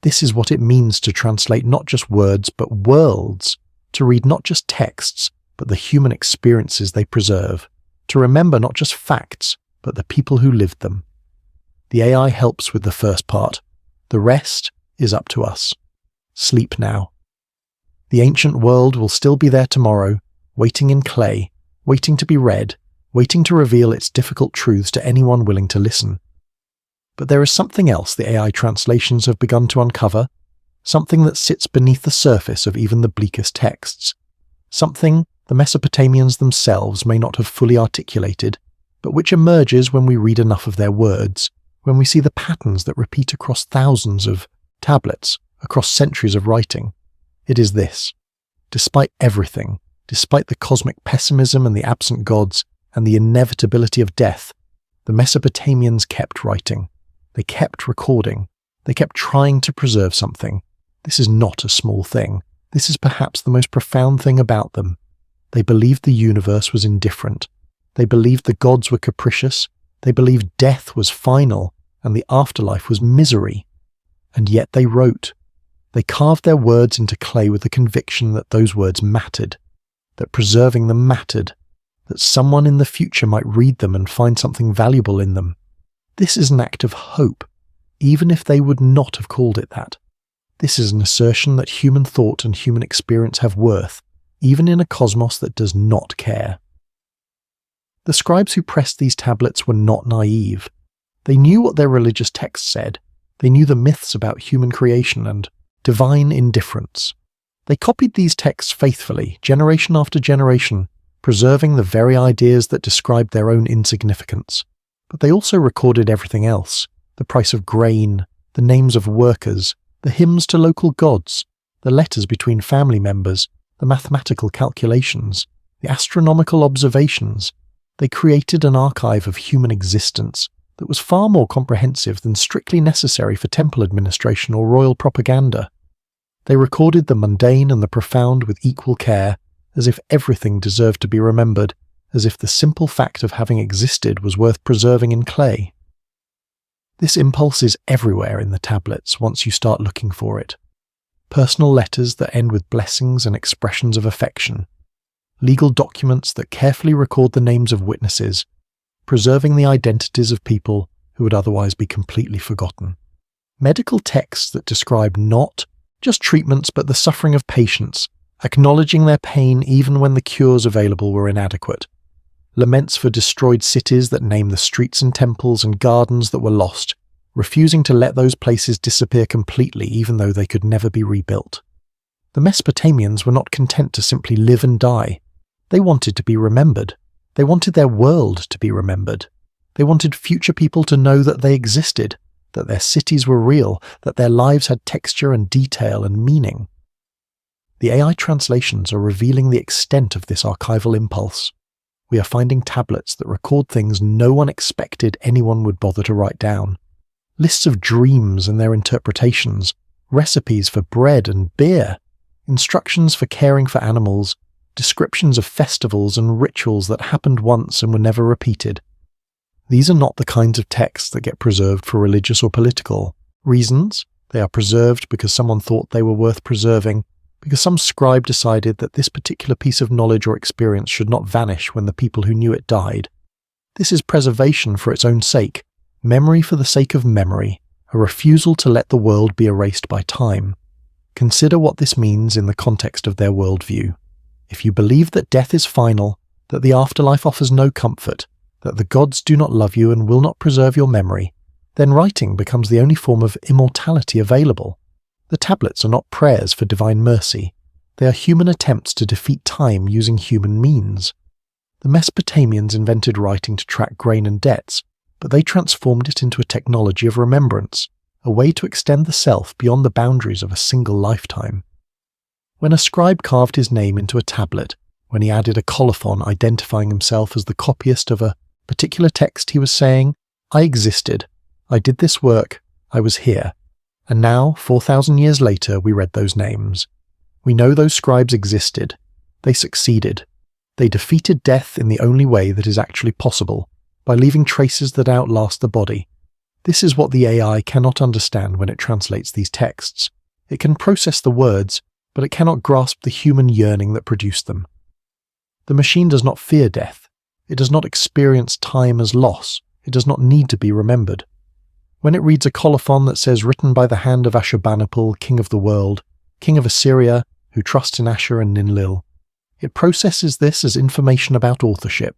This is what it means to translate not just words but worlds, to read not just texts but the human experiences they preserve, to remember not just facts but the people who lived them. The AI helps with the first part. The rest is up to us. Sleep now. The ancient world will still be there tomorrow, waiting in clay, waiting to be read, waiting to reveal its difficult truths to anyone willing to listen. But there is something else the AI translations have begun to uncover, something that sits beneath the surface of even the bleakest texts, something the Mesopotamians themselves may not have fully articulated, but which emerges when we read enough of their words, when we see the patterns that repeat across thousands of tablets, across centuries of writing. It is this: despite everything, despite the cosmic pessimism and the absent gods and the inevitability of death, the Mesopotamians kept writing. They kept recording. They kept trying to preserve something. This is not a small thing. This is perhaps the most profound thing about them. They believed the universe was indifferent. They believed the gods were capricious. They believed death was final and the afterlife was misery. And yet they wrote. They carved their words into clay with the conviction that those words mattered, that preserving them mattered, that someone in the future might read them and find something valuable in them. This is an act of hope, even if they would not have called it that. This is an assertion that human thought and human experience have worth, even in a cosmos that does not care. The scribes who pressed these tablets were not naive. They knew what their religious texts said. They knew the myths about human creation and divine indifference. They copied these texts faithfully, generation after generation, preserving the very ideas that described their own insignificance. But they also recorded everything else: the price of grain, the names of workers, the hymns to local gods, the letters between family members, the mathematical calculations, the astronomical observations. They created an archive of human existence that was far more comprehensive than strictly necessary for temple administration or royal propaganda. They recorded the mundane and the profound with equal care, as if everything deserved to be remembered, as if the simple fact of having existed was worth preserving in clay. This impulse is everywhere in the tablets once you start looking for it. Personal letters that end with blessings and expressions of affection. Legal documents that carefully record the names of witnesses, preserving the identities of people who would otherwise be completely forgotten. Medical texts that describe not just treatments but the suffering of patients, acknowledging their pain even when the cures available were inadequate. laments for destroyed cities that name the streets and temples and gardens that were lost, refusing to let those places disappear completely even though they could never be rebuilt. The Mesopotamians were not content to simply live and die. They wanted to be remembered. They wanted their world to be remembered. They wanted future people to know that they existed, that their cities were real, that their lives had texture and detail and meaning. The AI translations are revealing the extent of this archival impulse. We are finding tablets that record things no one expected anyone would bother to write down. Lists of dreams and their interpretations, recipes for bread and beer, instructions for caring for animals, descriptions of festivals and rituals that happened once and were never repeated. These are not the kinds of texts that get preserved for religious or political reasons. They are preserved because someone thought they were worth preserving, because some scribe decided that this particular piece of knowledge or experience should not vanish when the people who knew it died. This is preservation for its own sake, memory for the sake of memory, a refusal to let the world be erased by time. Consider what this means in the context of their worldview. If you believe that death is final, that the afterlife offers no comfort, that the gods do not love you and will not preserve your memory, then writing becomes the only form of immortality available. The tablets are not prayers for divine mercy. They are human attempts to defeat time using human means. The Mesopotamians invented writing to track grain and debts, but they transformed it into a technology of remembrance, a way to extend the self beyond the boundaries of a single lifetime. When a scribe carved his name into a tablet, when he added a colophon identifying himself as the copyist of a particular text, he was saying, "I existed. I did this work. I was here." And now, 4,000 years later, we read those names. We know those scribes existed. They succeeded. They defeated death in the only way that is actually possible, by leaving traces that outlast the body. This is what the AI cannot understand when it translates these texts. It can process the words, but it cannot grasp the human yearning that produced them. The machine does not fear death. It does not experience time as loss. It does not need to be remembered. When it reads a colophon that says written by the hand of Ashurbanipal, king of the world, king of Assyria, who trusts in Ashur and Ninlil, it processes this as information about authorship.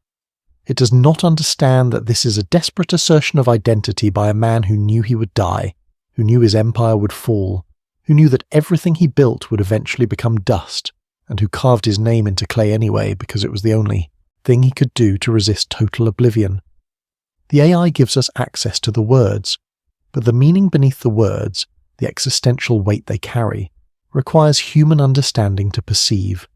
It does not understand that this is a desperate assertion of identity by a man who knew he would die, who knew his empire would fall, who knew that everything he built would eventually become dust, and who carved his name into clay anyway because it was the only thing he could do to resist total oblivion. The AI gives us access to the words, but the meaning beneath the words, the existential weight they carry, requires human understanding to perceive.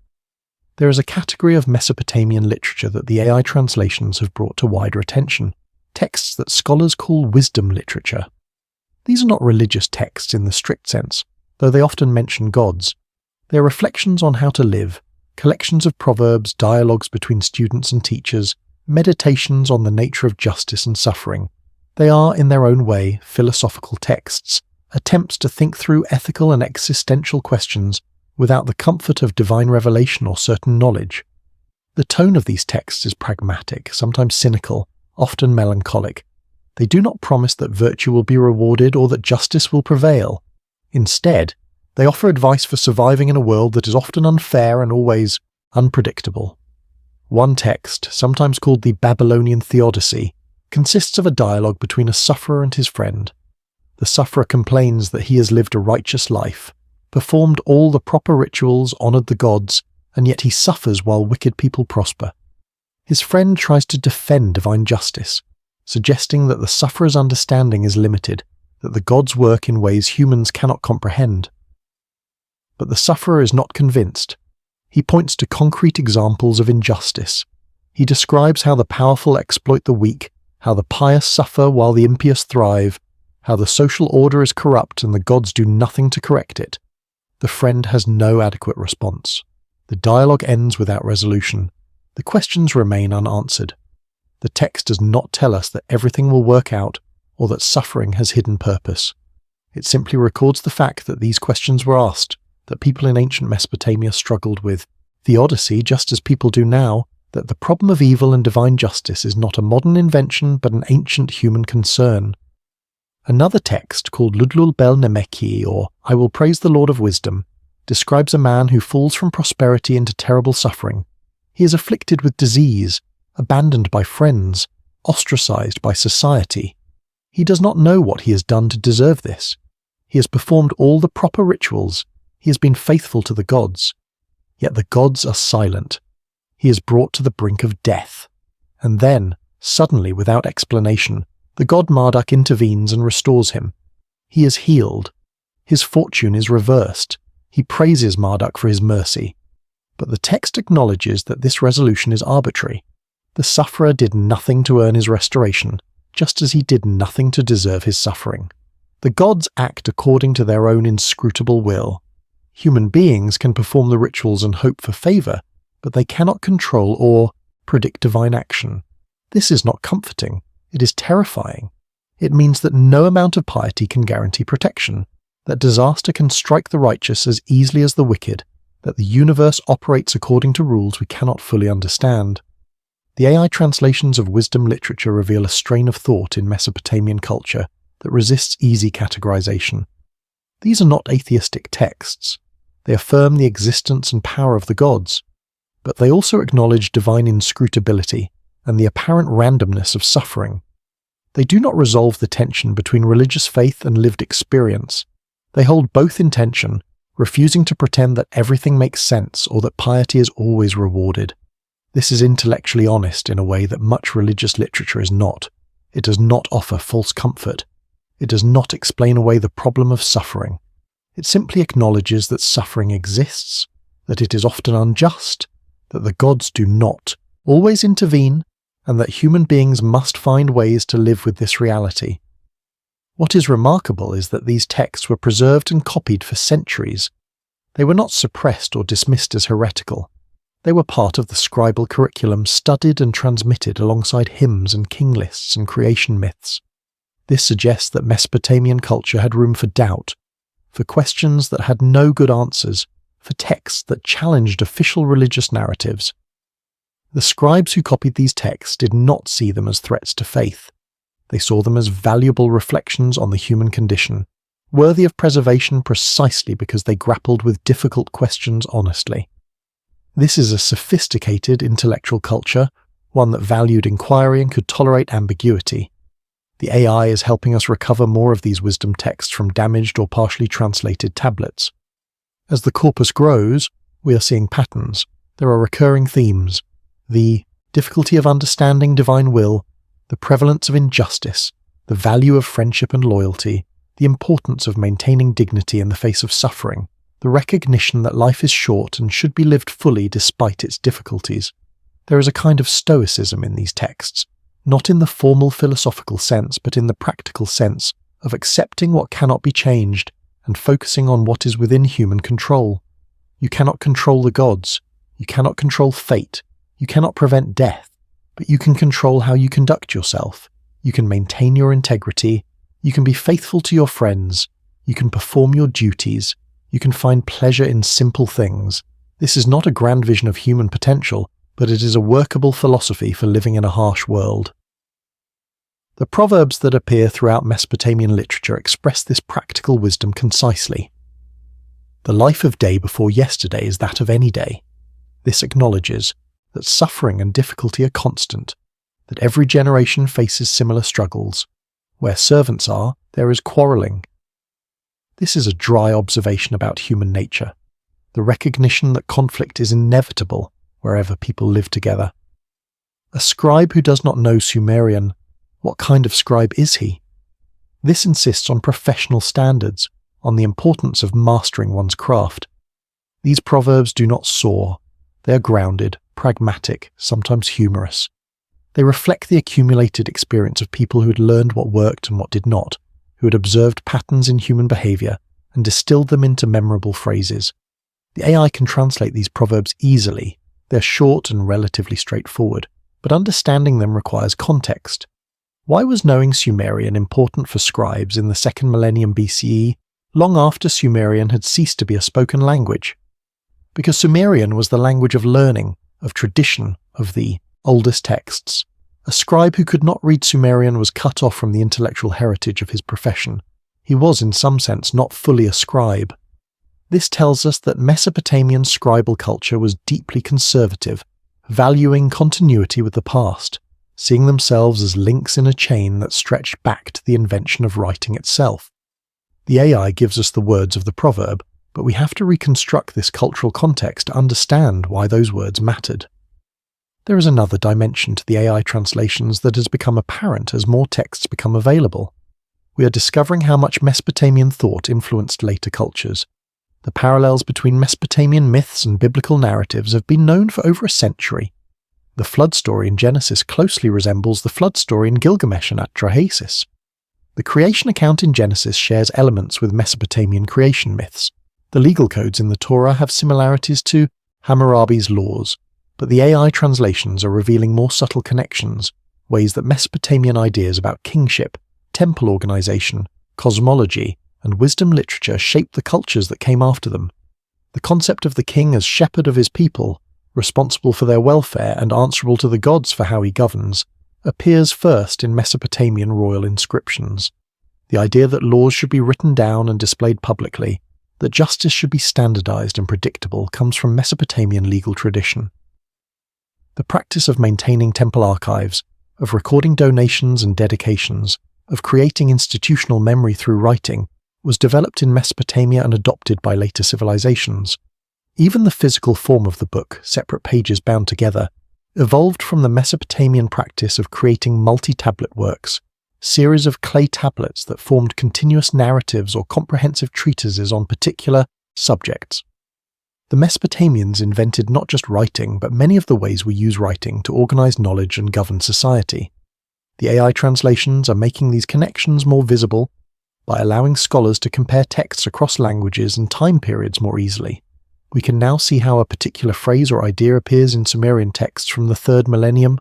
There is a category of Mesopotamian literature that the AI translations have brought to wider attention, texts that scholars call wisdom literature. These are not religious texts in the strict sense, though they often mention gods. They are reflections on how to live, collections of proverbs, dialogues between students and teachers, meditations on the nature of justice and suffering. They are, in their own way, philosophical texts, attempts to think through ethical and existential questions without the comfort of divine revelation or certain knowledge. The tone of these texts is pragmatic, sometimes cynical, often melancholic. They do not promise that virtue will be rewarded or that justice will prevail. Instead, they offer advice for surviving in a world that is often unfair and always unpredictable. One text, sometimes called the Babylonian Theodicy, consists of a dialogue between a sufferer and his friend. The sufferer complains that he has lived a righteous life, performed all the proper rituals, honoured the gods, and yet he suffers while wicked people prosper. His friend tries to defend divine justice, suggesting that the sufferer's understanding is limited, that the gods work in ways humans cannot comprehend. But the sufferer is not convinced. He points to concrete examples of injustice. He describes how the powerful exploit the weak, how the pious suffer while the impious thrive, how the social order is corrupt and the gods do nothing to correct it. The friend has no adequate response. The dialogue ends without resolution. The questions remain unanswered. The text does not tell us that everything will work out or that suffering has hidden purpose. It simply records the fact that these questions were asked, that people in ancient Mesopotamia struggled with theodicy just as people do now, that the problem of evil and divine justice is not a modern invention but an ancient human concern. Another text, called Ludlul Bel Nemeki, or I Will Praise the Lord of Wisdom, describes a man who falls from prosperity into terrible suffering. He is afflicted with disease, abandoned by friends, ostracized by society. He does not know what he has done to deserve this. He has performed all the proper rituals. He has been faithful to the gods. Yet the gods are silent. He is brought to the brink of death. And then, suddenly, without explanation, the god Marduk intervenes and restores him. He is healed. His fortune is reversed. He praises Marduk for his mercy. But the text acknowledges that this resolution is arbitrary. The sufferer did nothing to earn his restoration, just as he did nothing to deserve his suffering. The gods act according to their own inscrutable will. Human beings can perform the rituals and hope for favour, but they cannot control or predict divine action. This is not comforting. It is terrifying. It means that no amount of piety can guarantee protection, that disaster can strike the righteous as easily as the wicked, that the universe operates according to rules we cannot fully understand. The AI translations of wisdom literature reveal a strain of thought in Mesopotamian culture that resists easy categorization. These are not atheistic texts. They affirm the existence and power of the gods, but they also acknowledge divine inscrutability and the apparent randomness of suffering. They do not resolve the tension between religious faith and lived experience. They hold both in tension, refusing to pretend that everything makes sense or that piety is always rewarded. This is intellectually honest in a way that much religious literature is not. It does not offer false comfort. It does not explain away the problem of suffering. It simply acknowledges that suffering exists, that it is often unjust, that the gods do not always intervene, and that human beings must find ways to live with this reality. What is remarkable is that these texts were preserved and copied for centuries. They were not suppressed or dismissed as heretical. They were part of the scribal curriculum, studied and transmitted alongside hymns and king lists and creation myths. This suggests that Mesopotamian culture had room for doubt, for questions that had no good answers, for texts that challenged official religious narratives. The scribes who copied these texts did not see them as threats to faith. They saw them as valuable reflections on the human condition, worthy of preservation precisely because they grappled with difficult questions honestly. This is a sophisticated intellectual culture, one that valued inquiry and could tolerate ambiguity. The AI is helping us recover more of these wisdom texts from damaged or partially translated tablets. As the corpus grows, we are seeing patterns. There are recurring themes. The difficulty of understanding divine will, the prevalence of injustice, the value of friendship and loyalty, the importance of maintaining dignity in the face of suffering, the recognition that life is short and should be lived fully despite its difficulties. There is a kind of stoicism in these texts, not in the formal philosophical sense, but in the practical sense of accepting what cannot be changed and focusing on what is within human control. You cannot control the gods. You cannot control fate. You cannot prevent death. But you can control how you conduct yourself. You can maintain your integrity. You can be faithful to your friends. You can perform your duties. You can find pleasure in simple things. This is not a grand vision of human potential, but it is a workable philosophy for living in a harsh world. The proverbs that appear throughout Mesopotamian literature express this practical wisdom concisely. The life of day before yesterday is that of any day. This acknowledges that suffering and difficulty are constant, that every generation faces similar struggles. Where servants are, there is quarrelling. This is a dry observation about human nature, the recognition that conflict is inevitable wherever people live together. A scribe who does not know Sumerian, what kind of scribe is he? This insists on professional standards, on the importance of mastering one's craft. These proverbs do not soar. They are grounded, pragmatic, sometimes humorous. They reflect the accumulated experience of people who had learned what worked and what did not, who had observed patterns in human behavior and distilled them into memorable phrases. The AI can translate these proverbs easily. They're short and relatively straightforward, but understanding them requires context. Why was knowing Sumerian important for scribes in the 2nd millennium BCE, long after Sumerian had ceased to be a spoken language? Because Sumerian was the language of learning, of tradition, of the oldest texts. A scribe who could not read Sumerian was cut off from the intellectual heritage of his profession. He was, in some sense, not fully a scribe. This tells us that Mesopotamian scribal culture was deeply conservative, valuing continuity with the past, seeing themselves as links in a chain that stretched back to the invention of writing itself. The AI gives us the words of the proverb, but we have to reconstruct this cultural context to understand why those words mattered. There is another dimension to the AI translations that has become apparent as more texts become available. We are discovering how much Mesopotamian thought influenced later cultures. The parallels between Mesopotamian myths and biblical narratives have been known for over a century. The flood story in Genesis closely resembles the flood story in Gilgamesh and Atrahasis. The creation account in Genesis shares elements with Mesopotamian creation myths. The legal codes in the Torah have similarities to Hammurabi's laws, but the AI translations are revealing more subtle connections, ways that Mesopotamian ideas about kingship, temple organization, cosmology, and wisdom literature shaped the cultures that came after them. The concept of the king as shepherd of his people, responsible for their welfare and answerable to the gods for how he governs, appears first in Mesopotamian royal inscriptions. The idea that laws should be written down and displayed publicly, that justice should be standardized and predictable, comes from Mesopotamian legal tradition. The practice of maintaining temple archives, of recording donations and dedications, of creating institutional memory through writing, was developed in Mesopotamia and adopted by later civilizations. Even the physical form of the book, separate pages bound together, evolved from the Mesopotamian practice of creating multi-tablet works, series of clay tablets that formed continuous narratives or comprehensive treatises on particular subjects. The Mesopotamians invented not just writing, but many of the ways we use writing to organize knowledge and govern society. The AI translations are making these connections more visible by allowing scholars to compare texts across languages and time periods more easily. We can now see how a particular phrase or idea appears in Sumerian texts from the 3rd millennium,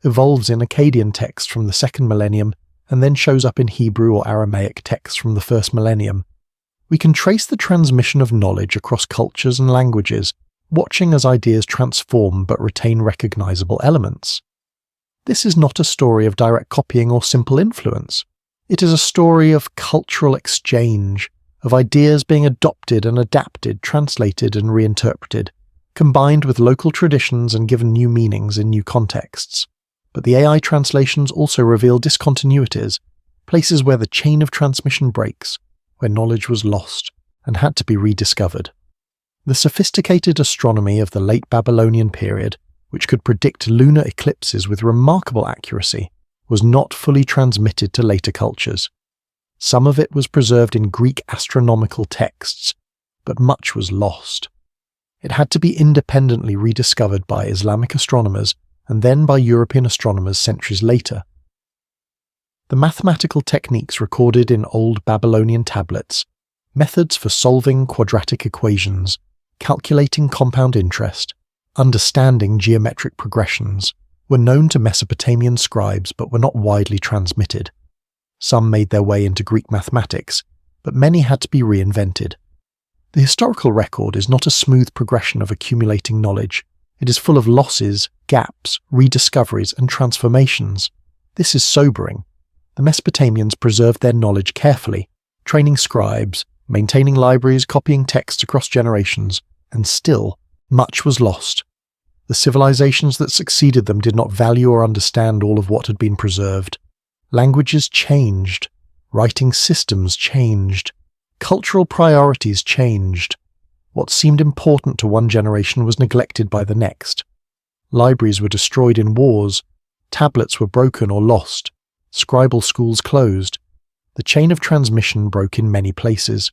evolves in Akkadian texts from the 2nd millennium, and then shows up in Hebrew or Aramaic texts from the 1st millennium. We can trace the transmission of knowledge across cultures and languages, watching as ideas transform but retain recognizable elements. This is not a story of direct copying or simple influence. It is a story of cultural exchange, of ideas being adopted and adapted, translated and reinterpreted, combined with local traditions and given new meanings in new contexts. But the AI translations also reveal discontinuities, places where the chain of transmission breaks, where knowledge was lost and had to be rediscovered. The sophisticated astronomy of the late Babylonian period, which could predict lunar eclipses with remarkable accuracy, was not fully transmitted to later cultures. Some of it was preserved in Greek astronomical texts, but much was lost. It had to be independently rediscovered by Islamic astronomers and then by European astronomers centuries later. The mathematical techniques recorded in old Babylonian tablets, methods for solving quadratic equations, calculating compound interest, understanding geometric progressions, were known to Mesopotamian scribes but were not widely transmitted. Some made their way into Greek mathematics, but many had to be reinvented. The historical record is not a smooth progression of accumulating knowledge. It is full of losses, gaps, rediscoveries, and transformations. This is sobering. The Mesopotamians preserved their knowledge carefully, training scribes, maintaining libraries, copying texts across generations, and still, much was lost. The civilizations that succeeded them did not value or understand all of what had been preserved. Languages changed, writing systems changed, cultural priorities changed. What seemed important to one generation was neglected by the next. Libraries were destroyed in wars, tablets were broken or lost, scribal schools closed. The chain of transmission broke in many places.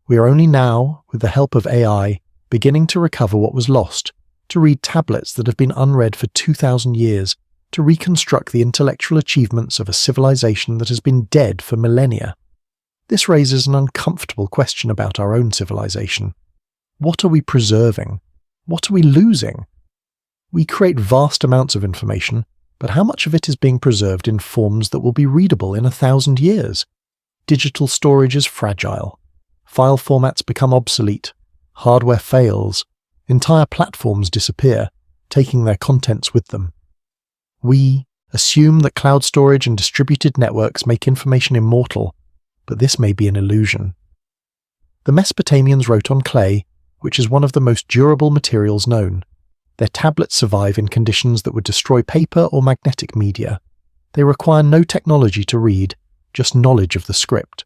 We are only now, with the help of AI, beginning to recover what was lost, to read tablets that have been unread for 2,000 years, to reconstruct the intellectual achievements of a civilization that has been dead for millennia. This raises an uncomfortable question about our own civilization. What are we preserving? What are we losing? We create vast amounts of information, but how much of it is being preserved in forms that will be readable in 1,000 years? Digital storage is fragile. File formats become obsolete. Hardware fails. Entire platforms disappear, taking their contents with them. We assume that cloud storage and distributed networks make information immortal, but this may be an illusion. The Mesopotamians wrote on clay, which is one of the most durable materials known. Their tablets survive in conditions that would destroy paper or magnetic media. They require no technology to read, just knowledge of the script.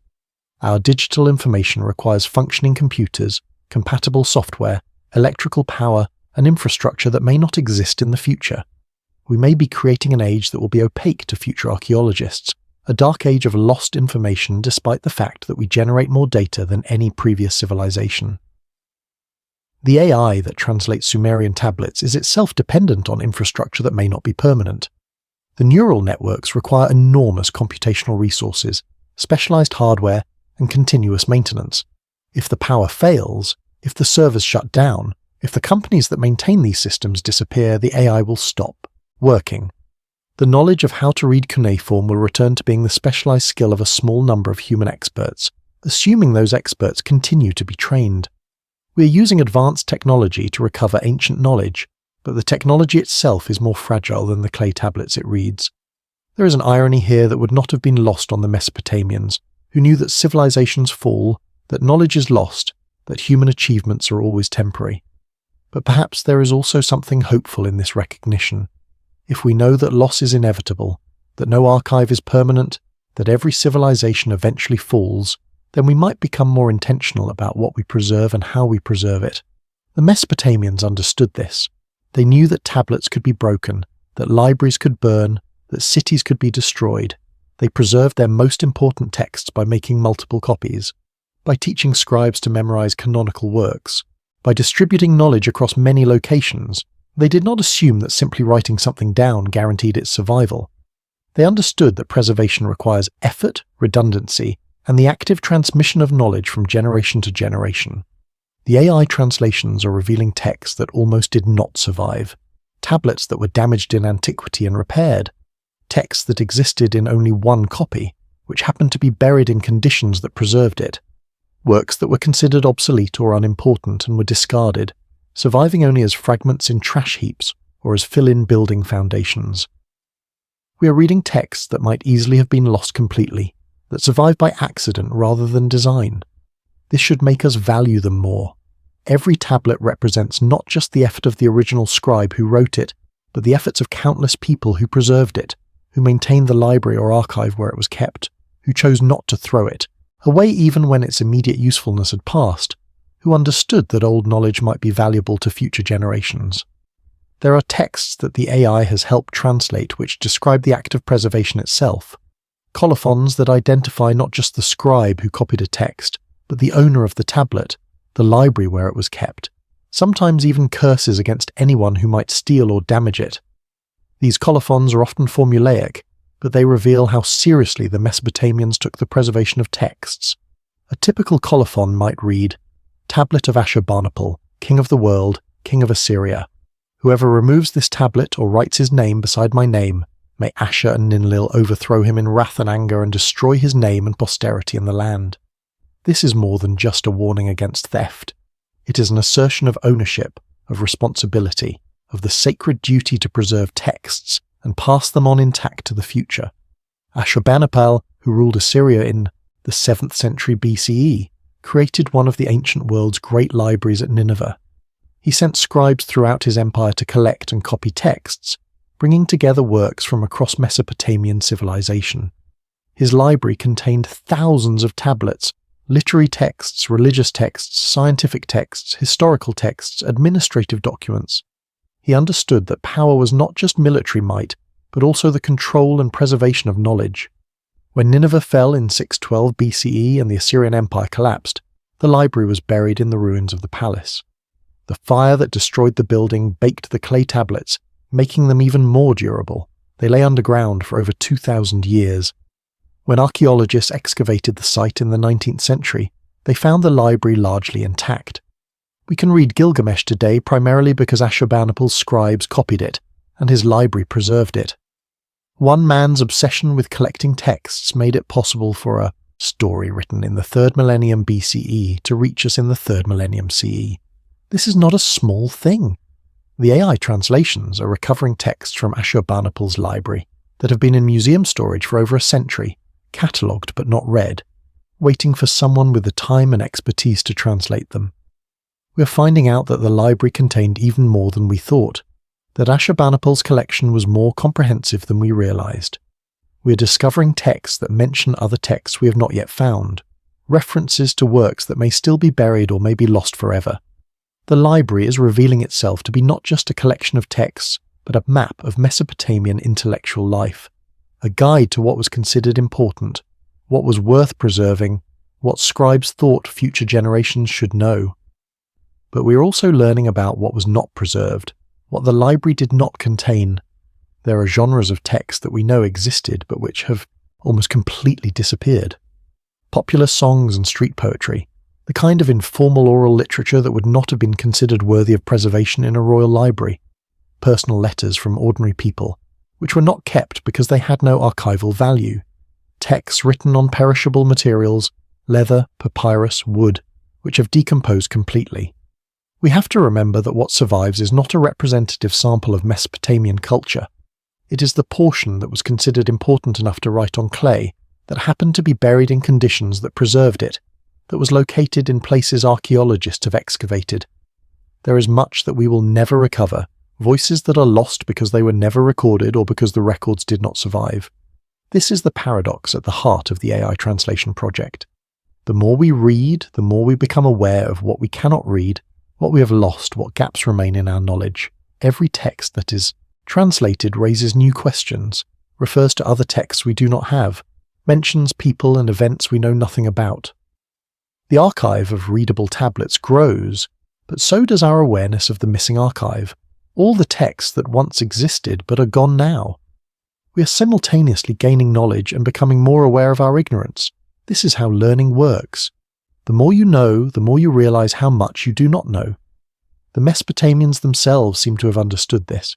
Our digital information requires functioning computers, compatible software, electrical power, and infrastructure that may not exist in the future. We may be creating an age that will be opaque to future archaeologists, a dark age of lost information despite the fact that we generate more data than any previous civilization. The AI that translates Sumerian tablets is itself dependent on infrastructure that may not be permanent. The neural networks require enormous computational resources, specialized hardware, and continuous maintenance. If the power fails, if the servers shut down, if the companies that maintain these systems disappear, the AI will stop working. The knowledge of how to read cuneiform will return to being the specialized skill of a small number of human experts, assuming those experts continue to be trained. We are using advanced technology to recover ancient knowledge, but the technology itself is more fragile than the clay tablets it reads. There is an irony here that would not have been lost on the Mesopotamians, who knew that civilizations fall, that knowledge is lost, that human achievements are always temporary. But perhaps there is also something hopeful in this recognition. If we know that loss is inevitable, that no archive is permanent, that every civilization eventually falls, then we might become more intentional about what we preserve and how we preserve it. The Mesopotamians understood this. They knew that tablets could be broken, that libraries could burn, that cities could be destroyed. They preserved their most important texts by making multiple copies, by teaching scribes to memorize canonical works, by distributing knowledge across many locations. They did not assume that simply writing something down guaranteed its survival. They understood that preservation requires effort, redundancy, and the active transmission of knowledge from generation to generation. The AI translations are revealing texts that almost did not survive, tablets that were damaged in antiquity and repaired, texts that existed in only one copy, which happened to be buried in conditions that preserved it, works that were considered obsolete or unimportant and were discarded, surviving only as fragments in trash heaps or as fill-in building foundations. We are reading texts that might easily have been lost completely, that survive by accident rather than design. This should make us value them more. Every tablet represents not just the effort of the original scribe who wrote it, but the efforts of countless people who preserved it, who maintained the library or archive where it was kept, who chose not to throw it, away even when its immediate usefulness had passed, who understood that old knowledge might be valuable to future generations. There are texts that the AI has helped translate which describe the act of preservation itself, colophons that identify not just the scribe who copied a text, but the owner of the tablet, the library where it was kept, sometimes even curses against anyone who might steal or damage it. These colophons are often formulaic, but they reveal how seriously the Mesopotamians took the preservation of texts. A typical colophon might read, "Tablet of Ashurbanipal, King of the World, King of Assyria. Whoever removes this tablet or writes his name beside my name, may Ashur and Ninlil overthrow him in wrath and anger and destroy his name and posterity in the land." This is more than just a warning against theft. It is an assertion of ownership, of responsibility, of the sacred duty to preserve texts and pass them on intact to the future. Ashurbanipal, who ruled Assyria in the 7th century BCE, created one of the ancient world's great libraries at Nineveh. He sent scribes throughout his empire to collect and copy texts, bringing together works from across Mesopotamian civilization. His library contained thousands of tablets, literary texts, religious texts, scientific texts, historical texts, administrative documents. He understood that power was not just military might, but also the control and preservation of knowledge. When Nineveh fell in 612 BCE and the Assyrian Empire collapsed, the library was buried in the ruins of the palace. The fire that destroyed the building baked the clay tablets, making them even more durable. They lay underground for over 2,000 years. When archaeologists excavated the site in the 19th century, they found the library largely intact. We can read Gilgamesh today primarily because Ashurbanipal's scribes copied it, and his library preserved it. One man's obsession with collecting texts made it possible for a story written in the 3rd millennium BCE to reach us in the 3rd millennium CE. This is not a small thing. The AI translations are recovering texts from Ashurbanipal's library that have been in museum storage for over a century, catalogued but not read, waiting for someone with the time and expertise to translate them. we're finding out that the library contained even more than we thought, that Ashurbanipal's collection was more comprehensive than we realized. We're discovering texts that mention other texts we have not yet found, references to works that may still be buried or may be lost forever. The library is revealing itself to be not just a collection of texts, but a map of Mesopotamian intellectual life, a guide to what was considered important, what was worth preserving, what scribes thought future generations should know. But we're also learning about what was not preserved, what the library did not contain. There are genres of text that we know existed but which have almost completely disappeared. Popular songs and street poetry, the kind of informal oral literature that would not have been considered worthy of preservation in a royal library. Personal letters from ordinary people, which were not kept because they had no archival value. Texts written on perishable materials, leather, papyrus, wood, which have decomposed completely. We have to remember that what survives is not a representative sample of Mesopotamian culture. It is the portion that was considered important enough to write on clay, that happened to be buried in conditions that preserved it, that was located in places archaeologists have excavated. There is much that we will never recover, voices that are lost because they were never recorded or because the records did not survive. This is the paradox at the heart of the AI translation project. The more we read, the more we become aware of what we cannot read, what we have lost, what gaps remain in our knowledge. Every text that is translated raises new questions, refers to other texts we do not have, mentions people and events we know nothing about. The archive of readable tablets grows, but so does our awareness of the missing archive, all the texts that once existed but are gone now. We are simultaneously gaining knowledge and becoming more aware of our ignorance. This is how learning works. The more you know, the more you realize how much you do not know. The Mesopotamians themselves seem to have understood this.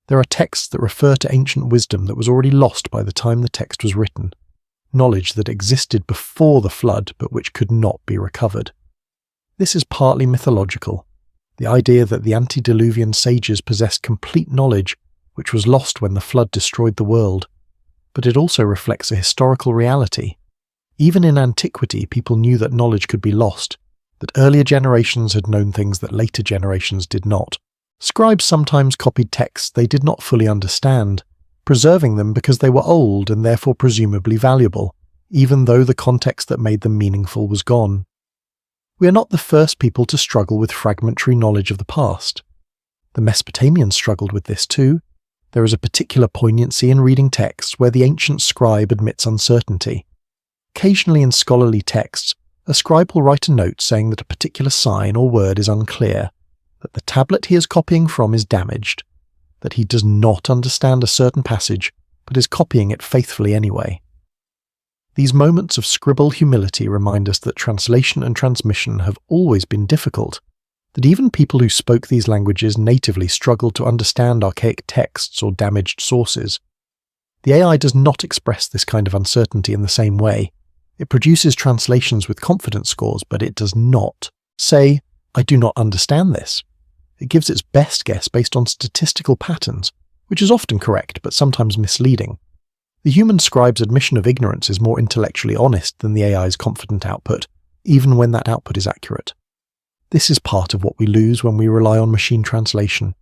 There are texts that refer to ancient wisdom that was already lost by the time the text was written, knowledge that existed before the flood but which could not be recovered. This is partly mythological, the idea that the antediluvian sages possessed complete knowledge which was lost when the flood destroyed the world, but it also reflects a historical reality. Even in antiquity, people knew that knowledge could be lost, that earlier generations had known things that later generations did not. Scribes sometimes copied texts they did not fully understand, preserving them because they were old and therefore presumably valuable, even though the context that made them meaningful was gone. We are not the first people to struggle with fragmentary knowledge of the past. The Mesopotamians struggled with this too. There is a particular poignancy in reading texts where the ancient scribe admits uncertainty. Occasionally in scholarly texts, a scribe will write a note saying that a particular sign or word is unclear, that the tablet he is copying from is damaged, that he does not understand a certain passage, but is copying it faithfully anyway. These moments of scribal humility remind us that translation and transmission have always been difficult, that even people who spoke these languages natively struggled to understand archaic texts or damaged sources. The AI does not express this kind of uncertainty in the same way. It produces translations with confidence scores, but it does not say, "I do not understand this." It gives its best guess based on statistical patterns, which is often correct but sometimes misleading. The human scribe's admission of ignorance is more intellectually honest than the AI's confident output, even when that output is accurate. This is part of what we lose when we rely on machine translation.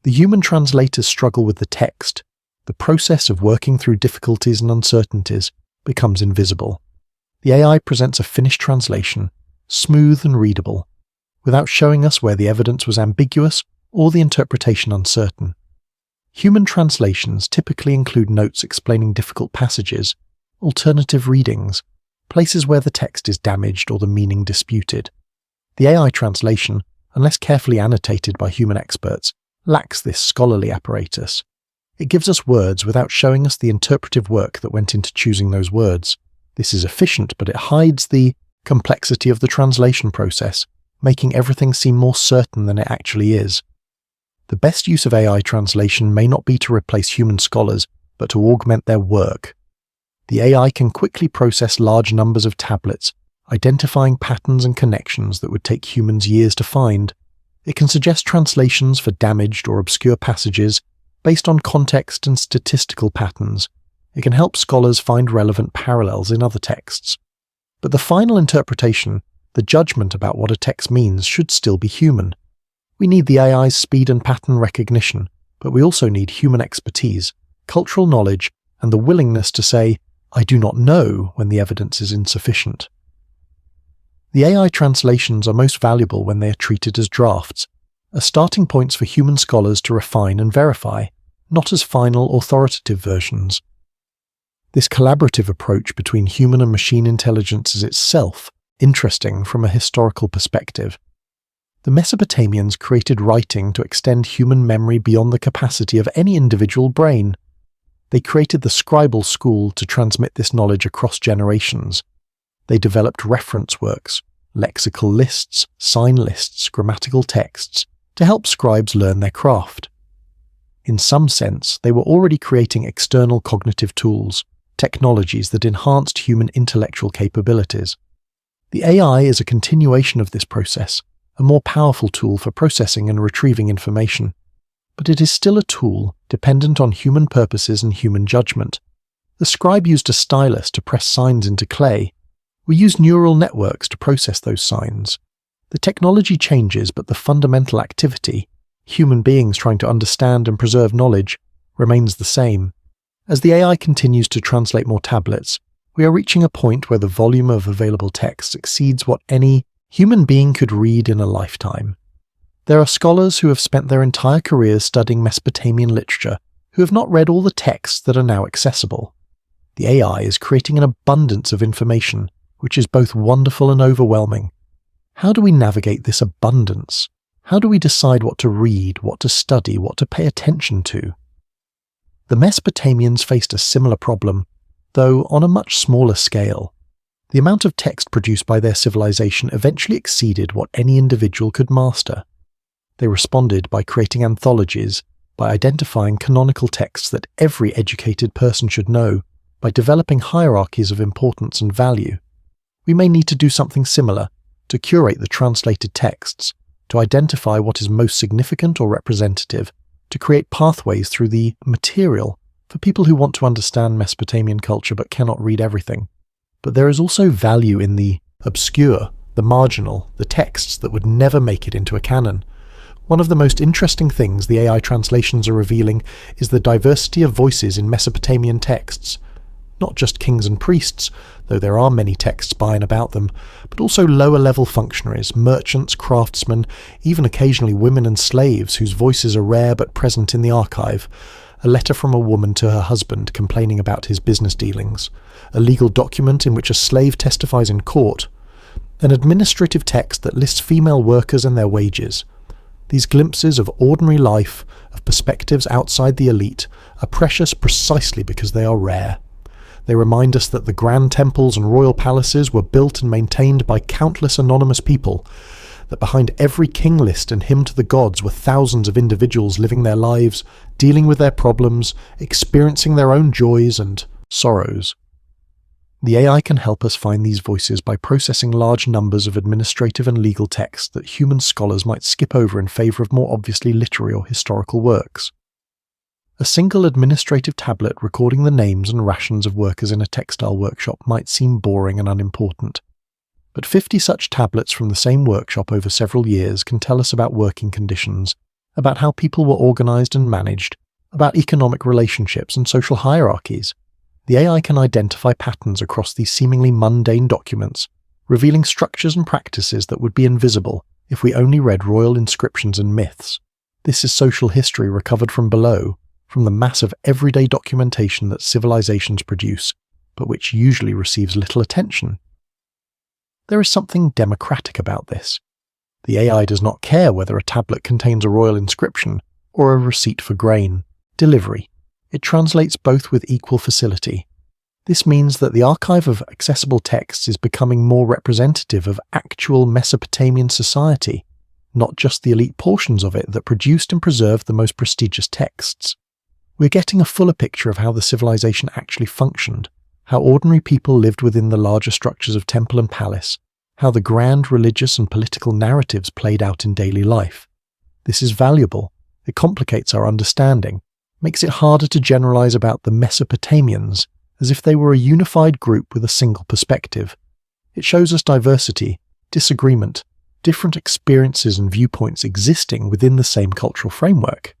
The human translators struggle with the text. The process of working through difficulties and uncertainties becomes invisible. The AI presents a finished translation, smooth and readable, without showing us where the evidence was ambiguous or the interpretation uncertain. Human translations typically include notes explaining difficult passages, alternative readings, places where the text is damaged or the meaning disputed. The AI translation, unless carefully annotated by human experts, lacks this scholarly apparatus. It gives us words without showing us the interpretive work that went into choosing those words. This is efficient, but it hides the complexity of the translation process, making everything seem more certain than it actually is. The best use of AI translation may not be to replace human scholars, but to augment their work. The AI can quickly process large numbers of tablets, identifying patterns and connections that would take humans years to find. It can suggest translations for damaged or obscure passages based on context and statistical patterns. It can help scholars find relevant parallels in other texts. But the final interpretation, the judgment about what a text means should still be human. We need the AI's speed and pattern recognition, but we also need human expertise, cultural knowledge, and the willingness to say, "I do not know," when the evidence is insufficient. The AI translations are most valuable when they are treated as drafts, as starting points for human scholars to refine and verify, not as final authoritative versions. This collaborative approach between human and machine intelligence is itself interesting from a historical perspective. The Mesopotamians created writing to extend human memory beyond the capacity of any individual brain. They created the scribal school to transmit this knowledge across generations. They developed reference works, lexical lists, sign lists, grammatical texts, to help scribes learn their craft. In some sense, they were already creating external cognitive tools, technologies that enhanced human intellectual capabilities. The AI is a continuation of this process, a more powerful tool for processing and retrieving information. But it is still a tool dependent on human purposes and human judgment. The scribe used a stylus to press signs into clay. We use neural networks to process those signs. The technology changes, but the fundamental activity, human beings trying to understand and preserve knowledge, remains the same. As the AI continues to translate more tablets, we are reaching a point where the volume of available text exceeds what any human being could read in a lifetime. There are scholars who have spent their entire careers studying Mesopotamian literature who have not read all the texts that are now accessible. The AI is creating an abundance of information, which is both wonderful and overwhelming. How do we navigate this abundance? How do we decide what to read, what to study, what to pay attention to? The Mesopotamians faced a similar problem, though on a much smaller scale. The amount of text produced by their civilization eventually exceeded what any individual could master. They responded by creating anthologies, by identifying canonical texts that every educated person should know, by developing hierarchies of importance and value. We may need to do something similar, to curate the translated texts, to identify what is most significant or representative, to create pathways through the material for people who want to understand Mesopotamian culture but cannot read everything. But there is also value in the obscure, the marginal, the texts that would never make it into a canon. One of the most interesting things the AI translations are revealing is the diversity of voices in Mesopotamian texts. Not just kings and priests, though there are many texts by and about them, but also lower-level functionaries, merchants, craftsmen, even occasionally women and slaves whose voices are rare but present in the archive. A letter from a woman to her husband complaining about his business dealings, a legal document in which a slave testifies in court, an administrative text that lists female workers and their wages. These glimpses of ordinary life, of perspectives outside the elite, are precious precisely because they are rare. They remind us that the grand temples and royal palaces were built and maintained by countless anonymous people, that behind every king list and hymn to the gods were thousands of individuals living their lives, dealing with their problems, experiencing their own joys and sorrows. The AI can help us find these voices by processing large numbers of administrative and legal texts that human scholars might skip over in favour of more obviously literary or historical works. A single administrative tablet recording the names and rations of workers in a textile workshop might seem boring and unimportant. But 50 such tablets from the same workshop over several years can tell us about working conditions, about how people were organised and managed, about economic relationships and social hierarchies. The AI can identify patterns across these seemingly mundane documents, revealing structures and practices that would be invisible if we only read royal inscriptions and myths. This is social history recovered from below, from the mass of everyday documentation that civilizations produce, but which usually receives little attention. There is something democratic about this. The AI does not care whether a tablet contains a royal inscription or a receipt for grain, delivery. It translates both with equal facility. This means that the archive of accessible texts is becoming more representative of actual Mesopotamian society, not just the elite portions of it that produced and preserved the most prestigious texts. We're getting a fuller picture of how the civilization actually functioned, how ordinary people lived within the larger structures of temple and palace, how the grand religious and political narratives played out in daily life. This is valuable. It complicates our understanding, makes it harder to generalize about the Mesopotamians as if they were a unified group with a single perspective. It shows us diversity, disagreement, different experiences and viewpoints existing within the same cultural framework.